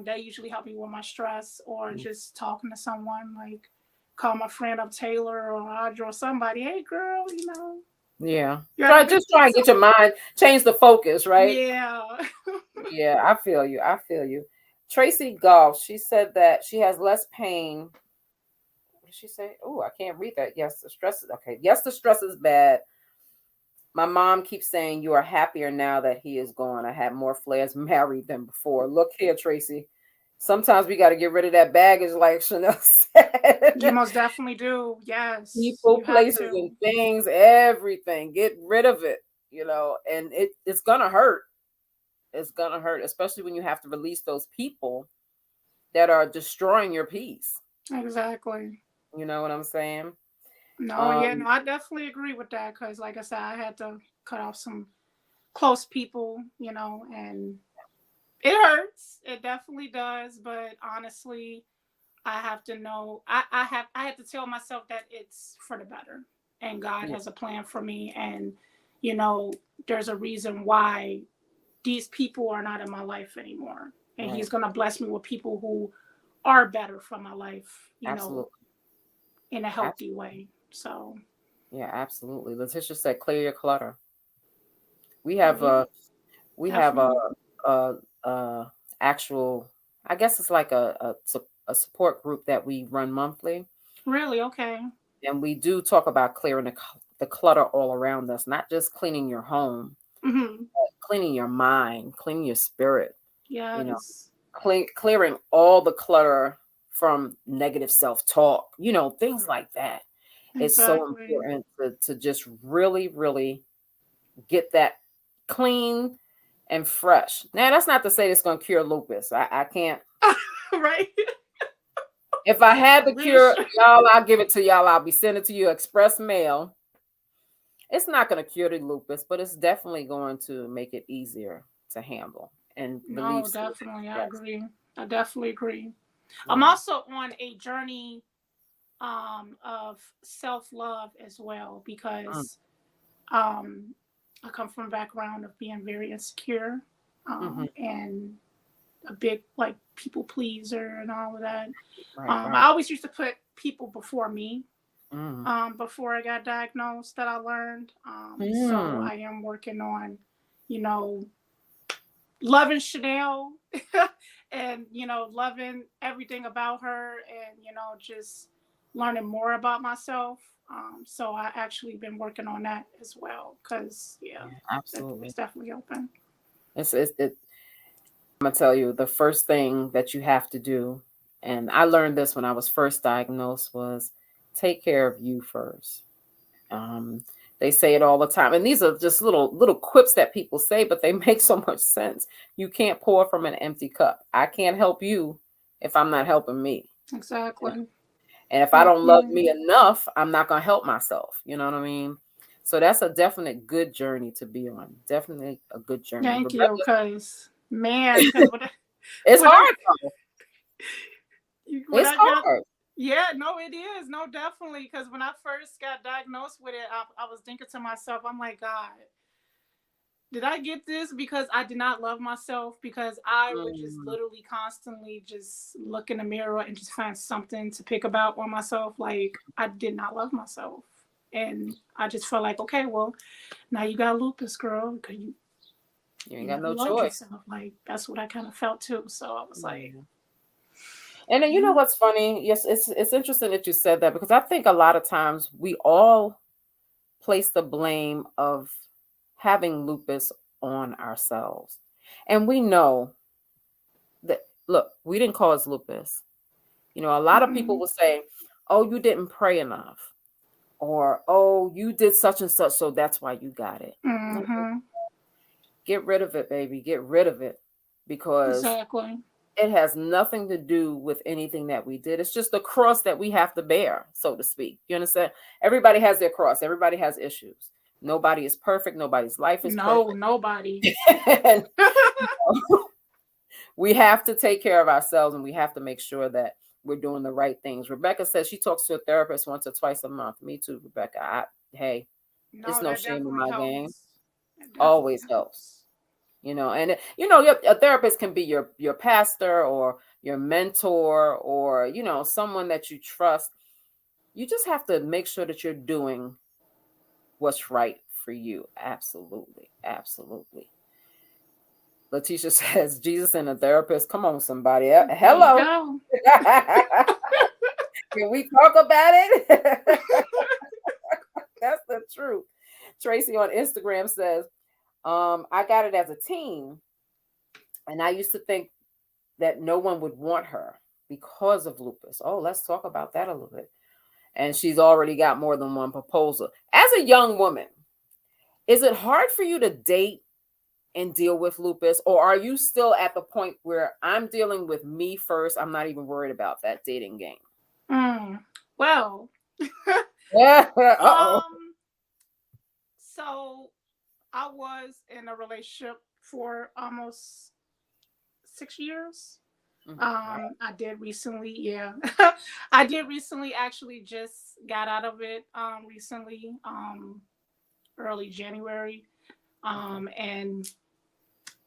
That usually help me with my stress, or just talking to someone, like call my friend up, Taylor or Audra or somebody. Hey, girl, Yeah. you had a good Try day and so get your mind, change the focus, right? yeah. Yeah, I feel you. I feel you. Tracy Golf, she said that she has less pain. What did she say? Oh, I can't read that. Yes, the stress is okay. Yes, the stress is bad. My mom keeps saying you are happier now that he is gone. I had more flares married than before. Look here, Tracy. Sometimes we got to get rid of that baggage, like Chanel You said. most definitely do. Yes, People, you have places, to. and things, everything. Get rid of it, and it's gonna hurt. It's gonna hurt, especially when you have to release those people that are destroying your peace. Exactly. You know what I'm saying? No, yeah, no, Um, I definitely agree with that, because, like I said, I had to cut off some close people, and it hurts. It definitely does. But honestly, I have to know. I have to tell myself that it's for the better, and God yeah, has a plan for me, and you know, there's a reason why these people are not in my life anymore, and right. He's gonna bless me with people who are better for my life. Absolutely. In a Abs- healthy way. So yeah, absolutely. Letitia said, clear your clutter. We oh have yeah, a we have definitely. a, a actual. I guess it's like a support group that we run monthly, Really okay. and we do talk about clearing the clutter all around us, not just cleaning your home, Hmm. cleaning your mind, cleaning your spirit. You know, Yes. clearing all the clutter from negative self-talk, things like that. It's so Exactly. important to just really, really get that clean and fresh. Now, that's not to say it's going to cure lupus. I can't. Right. If I had the cure, Reassure. y'all, I'll give it to y'all. I'll be sending it to you express mail. It's not going to cure the lupus, but it's definitely going to make it easier to handle and relieve No, some of definitely. the I stress. agree. I definitely agree. I'm Yeah. also on a journey of self-love as well, Mm, because um I come from a background of being very insecure, mhm. and a big like people pleaser and all of that. Right, I right. always used to put people before me, Mm. before I got diagnosed, that I learned. So Mm. I am working on, you know, loving Chanel and, loving everything about her, and, just learning more about myself. So I actually been working on that as well, because, yeah, Yeah, it's absolutely. definitely open. I'm gonna tell you the first thing that you have to do. And I learned this when I was first diagnosed was take care of you first. Um, they say it all the time, and these are just little quips that people say, but they make so much sense. You can't pour from an empty cup. I can't help you if I'm not helping me. Exactly. And if I don't love Mm-hmm. me enough, I'm not gonna help myself. You know what I mean? So that's a definite good journey to be on. Definitely a good journey. Thank you, Rebecca, cause man, cause it's when I hard though. when It's I got hard. yeah, no, it is. No, definitely. Because when I first got diagnosed with it, I was thinking to myself, I'm like, God, did I get this because I did not love myself? Because I would just Mm, literally constantly just look in the mirror and just find something to pick about on myself. Like, I did not love myself. And I just felt like, okay, well, now you got lupus, girl, because you you ain't got never no loved choice. yourself. Like, that's what I kind of felt too. So I was like, Yeah. And then you know mm, what's funny? Yes, it's interesting that you said that because I think a lot of times we all place the blame of having lupus on ourselves. And we know that look, we didn't cause lupus. You know, a lot of people mm, will say, "Oh, you didn't pray enough." Or, "Oh, you did such and such, so that's why you got it." No, mm-hmm, get rid of it, baby. Get rid of it because exactly. it has nothing to do with anything that we did. It's just the cross that we have to bear, so to speak. You understand? Everybody has their cross. Everybody has issues. Nobody is perfect. Nobody's life is No, perfect. nobody. And we have to take care of ourselves and we have to make sure that we're doing the right things. Rebecca says she talks to a therapist once or twice a month. Me too, Rebecca. Hey, it's No, no that shame in definitely my game. helps. It definitely Always helps. helps. You know, and a therapist can be your pastor or your mentor or someone that you trust. You just have to make sure that you're doing what's right for you. Absolutely, absolutely. Letitia says Jesus and a therapist. Come on, somebody. There you Hello. go. Can we talk about it? That's the truth. Tracy on Instagram says, I got it as a teen, and I used to think that no one would want her because of lupus. Oh, let's talk about that a little bit. And she's already got more than one proposal. As a young woman, is it hard for you to date and deal with lupus, or are you still at the point where I'm dealing with me first? I'm not even worried about that dating game. Well, Yeah. Uh-oh. um, so I was in a relationship for almost 6 years. Wow. I did recently, yeah. I did recently actually just got out of it recently, early January. Okay. And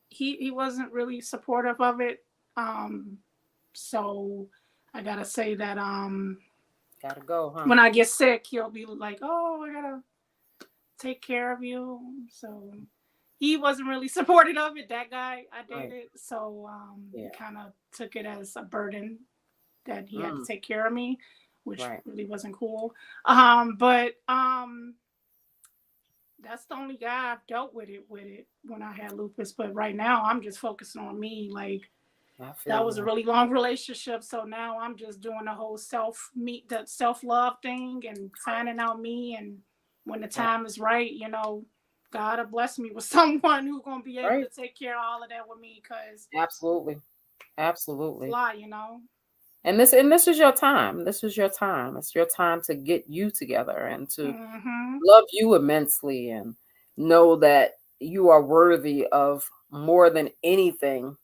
he wasn't really supportive of it. Um so I gotta say that Gotta go, huh? when I get sick, he'll be like, "Oh, I gotta take care of you." So he wasn't really supportive of it. That guy I Right. dated, so he Yeah. kind of took it as a burden that he had to Mm, take care of me, which right. really wasn't cool. But that's the only guy I've dealt with it when I had lupus. But right now, I'm just focusing on me. Like, I feel that you, was a man. really long relationship, so now I'm just doing the whole self love thing and finding out me. And when the Yeah. time is right, God will bless me with someone who's gonna be able Right. to take care of all of that with me. Cause Absolutely. Absolutely. fly. And this is your time. This is your time. It's your time to get you together and to Mm-hmm. love you immensely and know that you are worthy of more than anything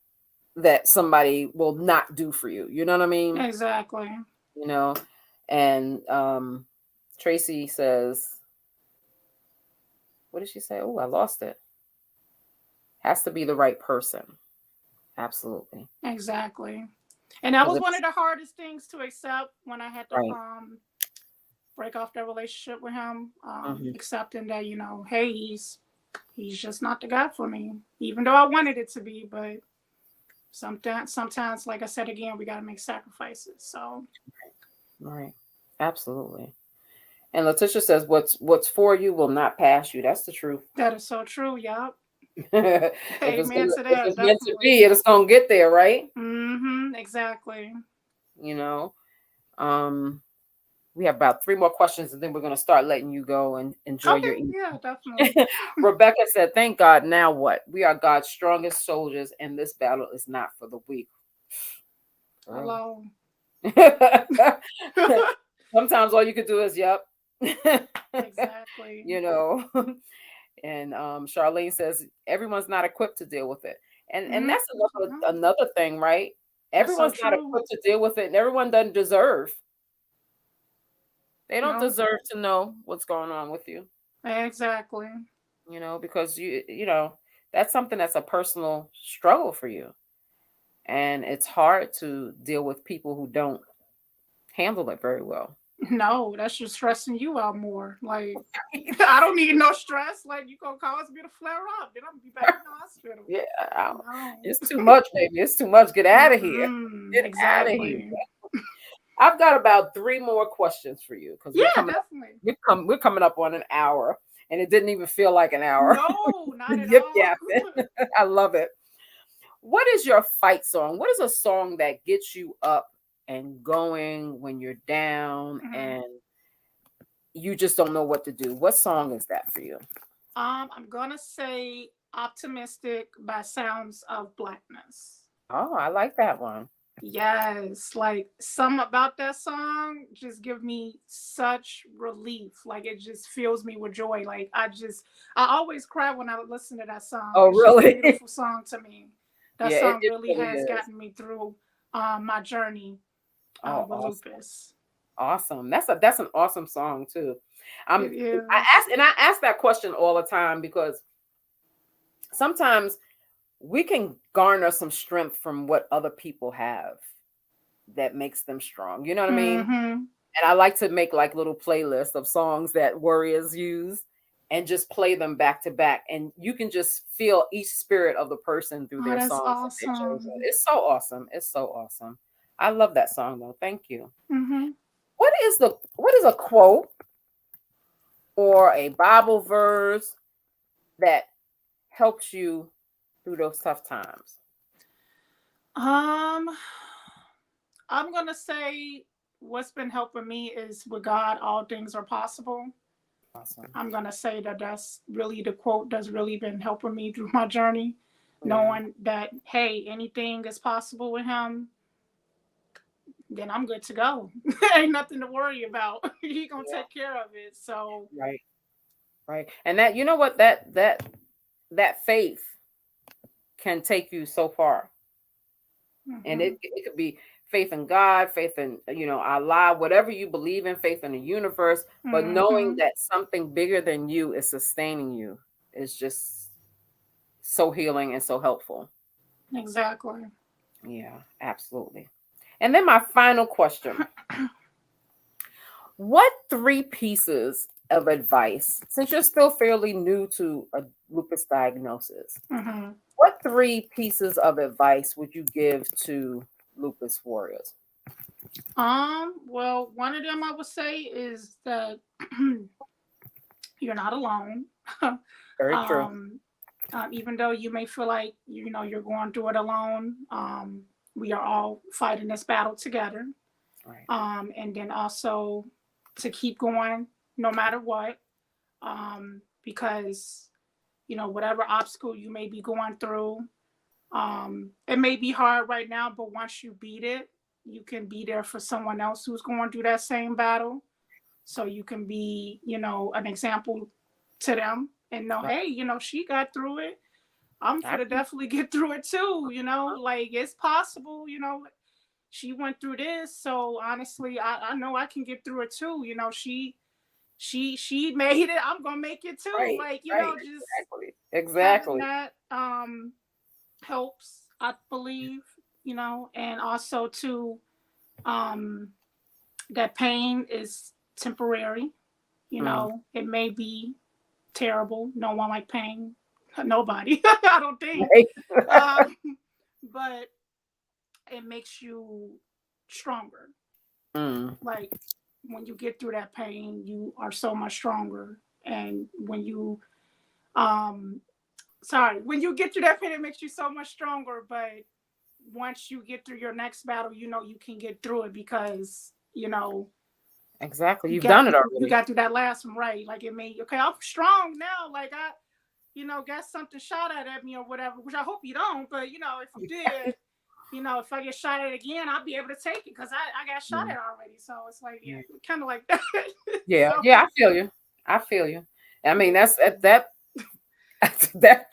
that somebody will not do for you. You know what I mean? Exactly. You know, and Tracy says, what did she say? Oh, I lost it. Has to be the right person. Absolutely. Exactly. And that Because was if one of it's the hardest things to accept when I had to right. break off that relationship with him. Hmm. Accepting that, hey, he's just not the guy for me. Even though I wanted it to be, but sometimes, like I said again, we gotta make sacrifices. So Right. Absolutely. And Letitia says, "What's for you will not pass you." That's the truth. that is so true. Yup. if Amen to if that. it's meant to Definitely. be, it's gonna get there, right? Mm-hmm. Exactly. you know. Um, we have about three more questions, and then we're going to start letting you go and enjoy Okay, your evening. yeah, definitely. Rebecca said, "Thank God. Now what? We are God's strongest soldiers, and this battle is not for the weak." Girl. Hello. Sometimes all you could do is, "Yep." Exactly. you know. And Charlene says everyone's not equipped to deal with it, and Mm, that's another no, another thing, right? that's so Everyone's not true. equipped to deal with it, and everyone doesn't deserve. They don't No, deserve to know what's going on with you, exactly. because that's something that's a personal struggle for you, and it's hard to deal with people who don't handle it very well. No, that's just stressing you out more. Like, I don't need no stress. Like, you gonna cause me to flare up, then I'm gonna be back in the hospital. Yeah, No. it's too much, baby. It's too much. Get out of here. Mm-mm, Get out of here. exactly. I've got about three more questions for you because Yeah, definitely. we're coming up on an hour, and it didn't even feel like an hour. No, not at Yip all. yapping. I love it. What is your fight song? What is a song that gets you up and going when you're down Mhm. and you just don't know what to do? What song is that for you? I'm gonna say "Optimistic" by Sounds of Blackness. Oh, I like that one. Yes, like some about that song just give me such relief. Like it just fills me with joy. I always cry when I listen to that song. Oh, It's just a really? beautiful song to me. That Yeah, song it really really has is. gotten me through my journey Oh, with awesome. lupus. Awesome. That's an awesome song too. It I is. ask that question all the time because sometimes we can garner some strength from what other people have that makes them strong. You know what I mean? Mm-hmm. And I like to make like little playlists of songs that warriors use and just play them back to back. And you can just feel each spirit of the person through Oh, their that's songs that they've chosen. awesome. It's so awesome. It's so awesome. I love that song though. Thank you. Mm-hmm. What is a quote or a Bible verse that helps you through those tough times? Um, I'm gonna say what's been helping me is with God, all things are possible. Awesome. I'm gonna say that that's really the quote that's really been helping me through my journey, Yeah. knowing that hey, anything is possible with Him. Then I'm good to go. Ain't nothing to worry about. He gonna Yeah. take care of it. So, Right. Right. And that you know what that faith can take you so far. And mhm, it could be faith in God, faith in Allah, whatever you believe in, faith in the universe, but knowing mhm, that something bigger than you is sustaining you is just so healing and so helpful. exactly. Yeah, absolutely. And then my final question. What three pieces of advice, since you're still fairly new to a lupus diagnosis, Mhm. what three pieces of advice would you give to lupus warriors? Well, one of them I would say is that you're not alone. Very true. um, Even though you may feel like you're going through it alone, we are all fighting this battle together. Right. And then also to keep going no matter what, because whatever obstacle you may be going through, it may be hard right now, but once you beat it, you can be there for someone else who's going through that same battle. So you can be, an example to them and know, Right. hey, she got through it. I'm I gonna can. definitely get through it too. Like it's possible. She went through this, so honestly, I know I can get through it too. She made it. I'm gonna make it too. Right. Like Right. just Exactly. having Exactly. that helps, I believe. And also too, um, that pain is temporary. Mm. It may be terrible. No one like pain. Nobody. I don't think. Right. Um, but it makes you stronger. Mm. Like when you get through that pain, you are so much stronger. And um when you get through that pain, it makes you so much stronger. But once you get through your next battle, you know you can get through it because you know Exactly. you You've got done it you already. got through that last one, right. Like it made okay, I'm strong now. Like I, got something shot at me or whatever, which I hope you don't. But if you did, if I get shot at again, I'll be able to take it because I got shot Yeah. at already. So it's like, yeah, Yeah. kind of like that. Yeah. So, Yeah. I feel you. I feel you. I mean, that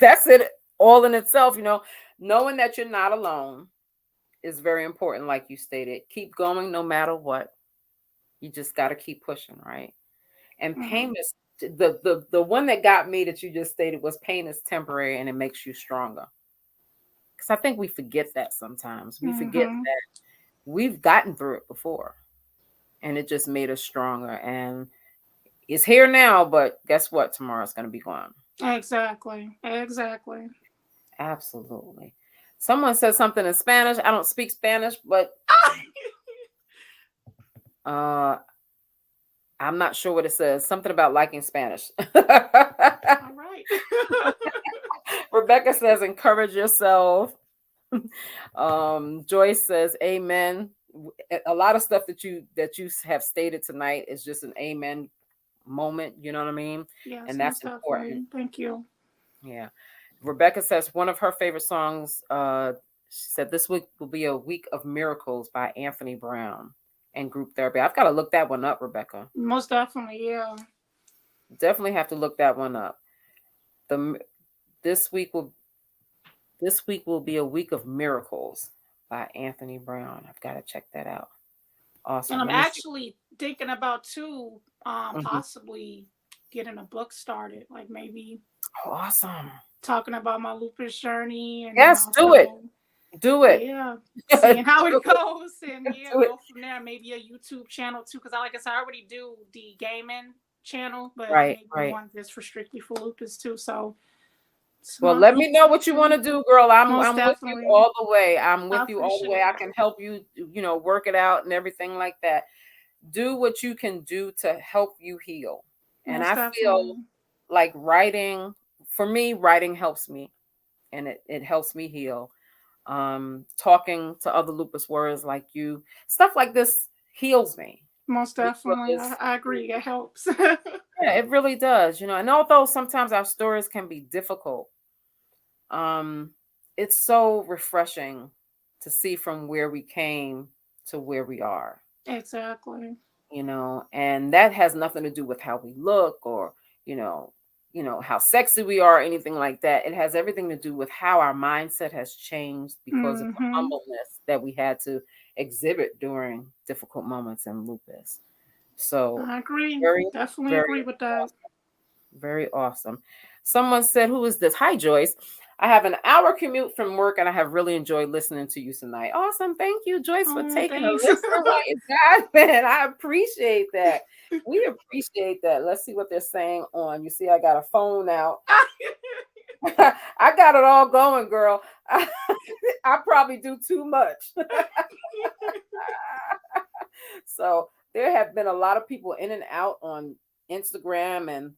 that's it all in itself. Knowing that you're not alone is very important. Like you stated, keep going no matter what. You just got to keep pushing, right? And mhm, pain is the one that got me that you just stated was pain is temporary and it makes you stronger. Because I think we forget that sometimes. We forget mhm, that we've gotten through it before and it just made us stronger. And it's here now, but guess what? Tomorrow's going to be gone. exactly, exactly. Absolutely. Someone said something in Spanish. I don't speak Spanish, but uh, I'm not sure what it says. Something about liking Spanish. All right. Rebecca says, encourage yourself. Joyce says, amen. A lot of stuff that you have stated tonight is just an amen moment. You know what I mean? Yes, And that's most important. definitely. Thank you. Yeah. Rebecca says one of her favorite songs, she said this week will be a week of miracles by Anthony Brown and group therapy. I've got to look that one up, Rebecca. Most definitely, yeah. Definitely have to look that one up. The this week will this week will be a week of miracles by Anthony Brown. I've got to check that out. And Awesome. I'm Let me see. actually thinking about too, Mhm. possibly getting a book started, like maybe Oh, awesome. talking about my lupus journey, and then Yes, do it. also, Do it. yeah, do seeing how it goes, and yeah, it. go from there. Maybe a YouTube channel too, because like I said, I already do the gaming channel, but Right, maybe right. one just for strictly for lupus too. So it's Well, my let me know what you want yeah, to do, girl. I'm most I'm with you definitely. all the way. I'm I with you all the way. appreciate I it. can help you, work it out and everything like that. Do what you can do to help you heal. And Most I feel definitely. like writing, for me, writing helps me and it helps me heal. Talking to other lupus warriors like you, stuff like this heals me Most definitely. I, because I agree. It helps. yeah, it really does. And although sometimes our stories can be difficult, um, it's so refreshing to see from where we came to where we are. Exactly. And that has nothing to do with how we look or you know how sexy we are or anything like that. It has everything to do with how our mindset has changed because of the Mm-hmm. humbleness that we had to exhibit during difficult moments in lupus. So I agree. very, Definitely very agree with that. awesome. Very awesome. Someone said, who is this? Hi, Joyce. I have an hour commute from work and I have really enjoyed listening to you tonight. Awesome. Thank you, Joyce, for Oh, taking a thanks. listen while you're driving. I appreciate that. We appreciate that. Let's see what they're saying on. You see, I got a phone out. I got it all going, girl. I probably do too much. So there have been a lot of people in and out on Instagram. And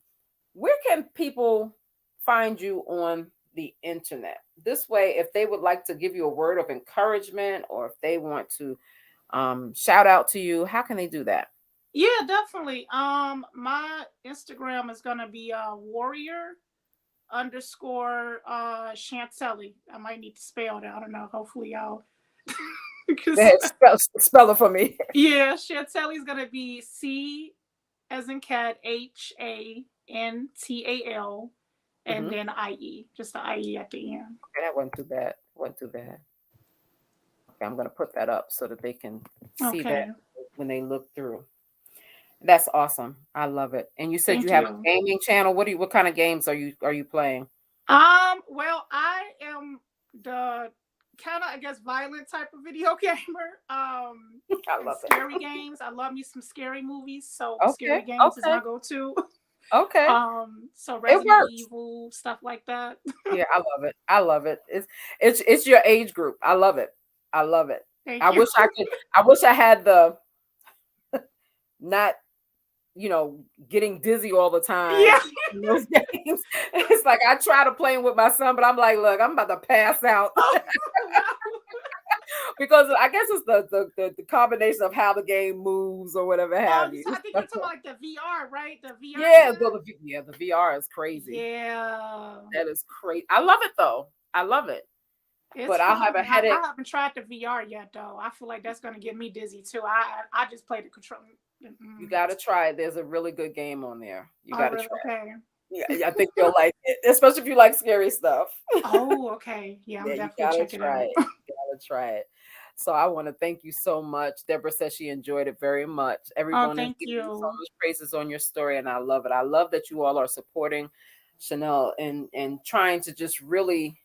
where can people find you on the internet? This way, if they would like to give you a word of encouragement or if they want to shout out to you, how can they do that? Yeah, definitely. My Instagram is gonna be warrior underscore Chantelli. I might need to spell that. I don't know. Hopefully y'all Go because ahead, spell it for me. yeah, Chantelli is gonna be C as in cat, Hantal, and Hmm. then IE. Just the IE at the end. Okay, that wasn't too bad. Wasn't too bad. Okay, I'm gonna put that up so that they can see that Okay. when they look through. That's awesome. I love it. And you said you Thank have a you. gaming channel. What kind of games are you playing? Well, I am the kind of, I guess, violent type of video gamer. I And love it. scary games. I love me some scary movies, so Okay, scary games is okay, my go-to. okay. So It Resident works. Evil stuff like that. Yeah, I love it. I love it. It's your age group. I love it. I love it. I Thank you. wish I could. I wish I had the not you know getting dizzy all the time Yeah. in those games. It's like I try to play with my son, but I'm like, look, I'm about to pass out. Oh, wow. because I guess it's the combination of how the game moves or whatever Oh, have you. so I think you're talking about like the VR, right? The VR Yeah, headset. yeah, the VR is crazy. Yeah, That is crazy. I love it though. I love it. it's But I'll fun. have a I headache. haven't tried the VR yet though. I feel like that's gonna get me dizzy too. I just play the control. You Mm. gotta try it. There's a really good game on there. You Oh, gotta really? try Okay. it. Yeah, I think you'll like it, especially if you like scary stuff. Oh, okay. Yeah, I'm Yeah, you definitely gotta check it try out. it. You gotta try it. So I want to thank you so much. Deborah says she enjoyed it very much. Oh, Everyone is thank giving you so you. much praises on your story, and I love it. I love that you all are supporting Chanel and trying to just really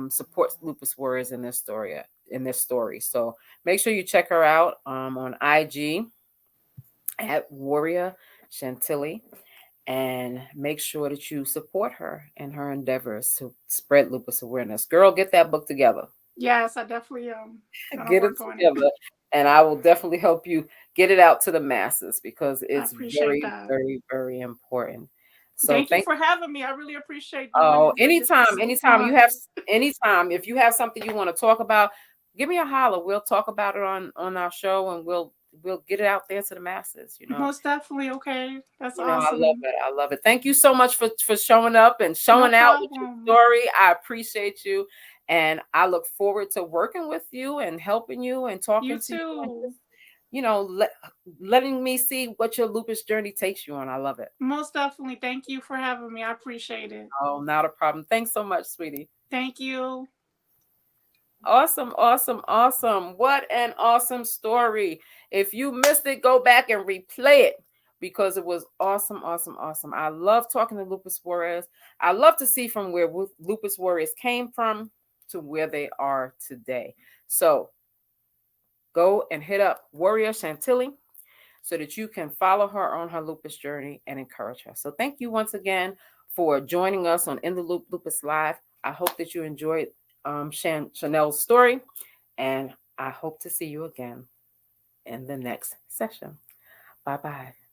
support Lupus Warriors in this story. So make sure you check her out on IG at Warrior Chantilly, and make sure that you support her in her endeavors to spread lupus awareness. Girl, get that book together. Yes, I definitely gonna Get it work on it. together. And I will definitely help you get it out to the masses because I it's appreciate very, that. very, very important. So Thank you thank for having me. I really appreciate doing Oh, this. This anytime, is so anytime you fun. have anytime if you have something you want to talk about, give me a holler. We'll talk about it on our show and we'll get it out there to the masses, you know. Most definitely. Okay, that's You know, I love awesome. it. I love it. Thank you so much for showing up and No showing out with your problem. story. I appreciate you. And I look forward to working with you and helping you and You talking to you and too. just, letting me see what your lupus journey takes you on. I love it. Most definitely. Thank you for having me. I appreciate it. Oh, not a problem. Thanks so much, sweetie. Thank you. Awesome, awesome, awesome. What an awesome story. If you missed it, go back and replay it because it was awesome, awesome, awesome. I love talking to Lupus Warriors. I love to see from where Lupus Warriors came from to where they are today. So go and hit up Warrior Chantilly so that you can follow her on her lupus journey and encourage her. So thank you once again for joining us on In the Loop Lupus Live. I hope that you enjoyed Chanel's story, and I hope to see you again in the next session. Bye bye.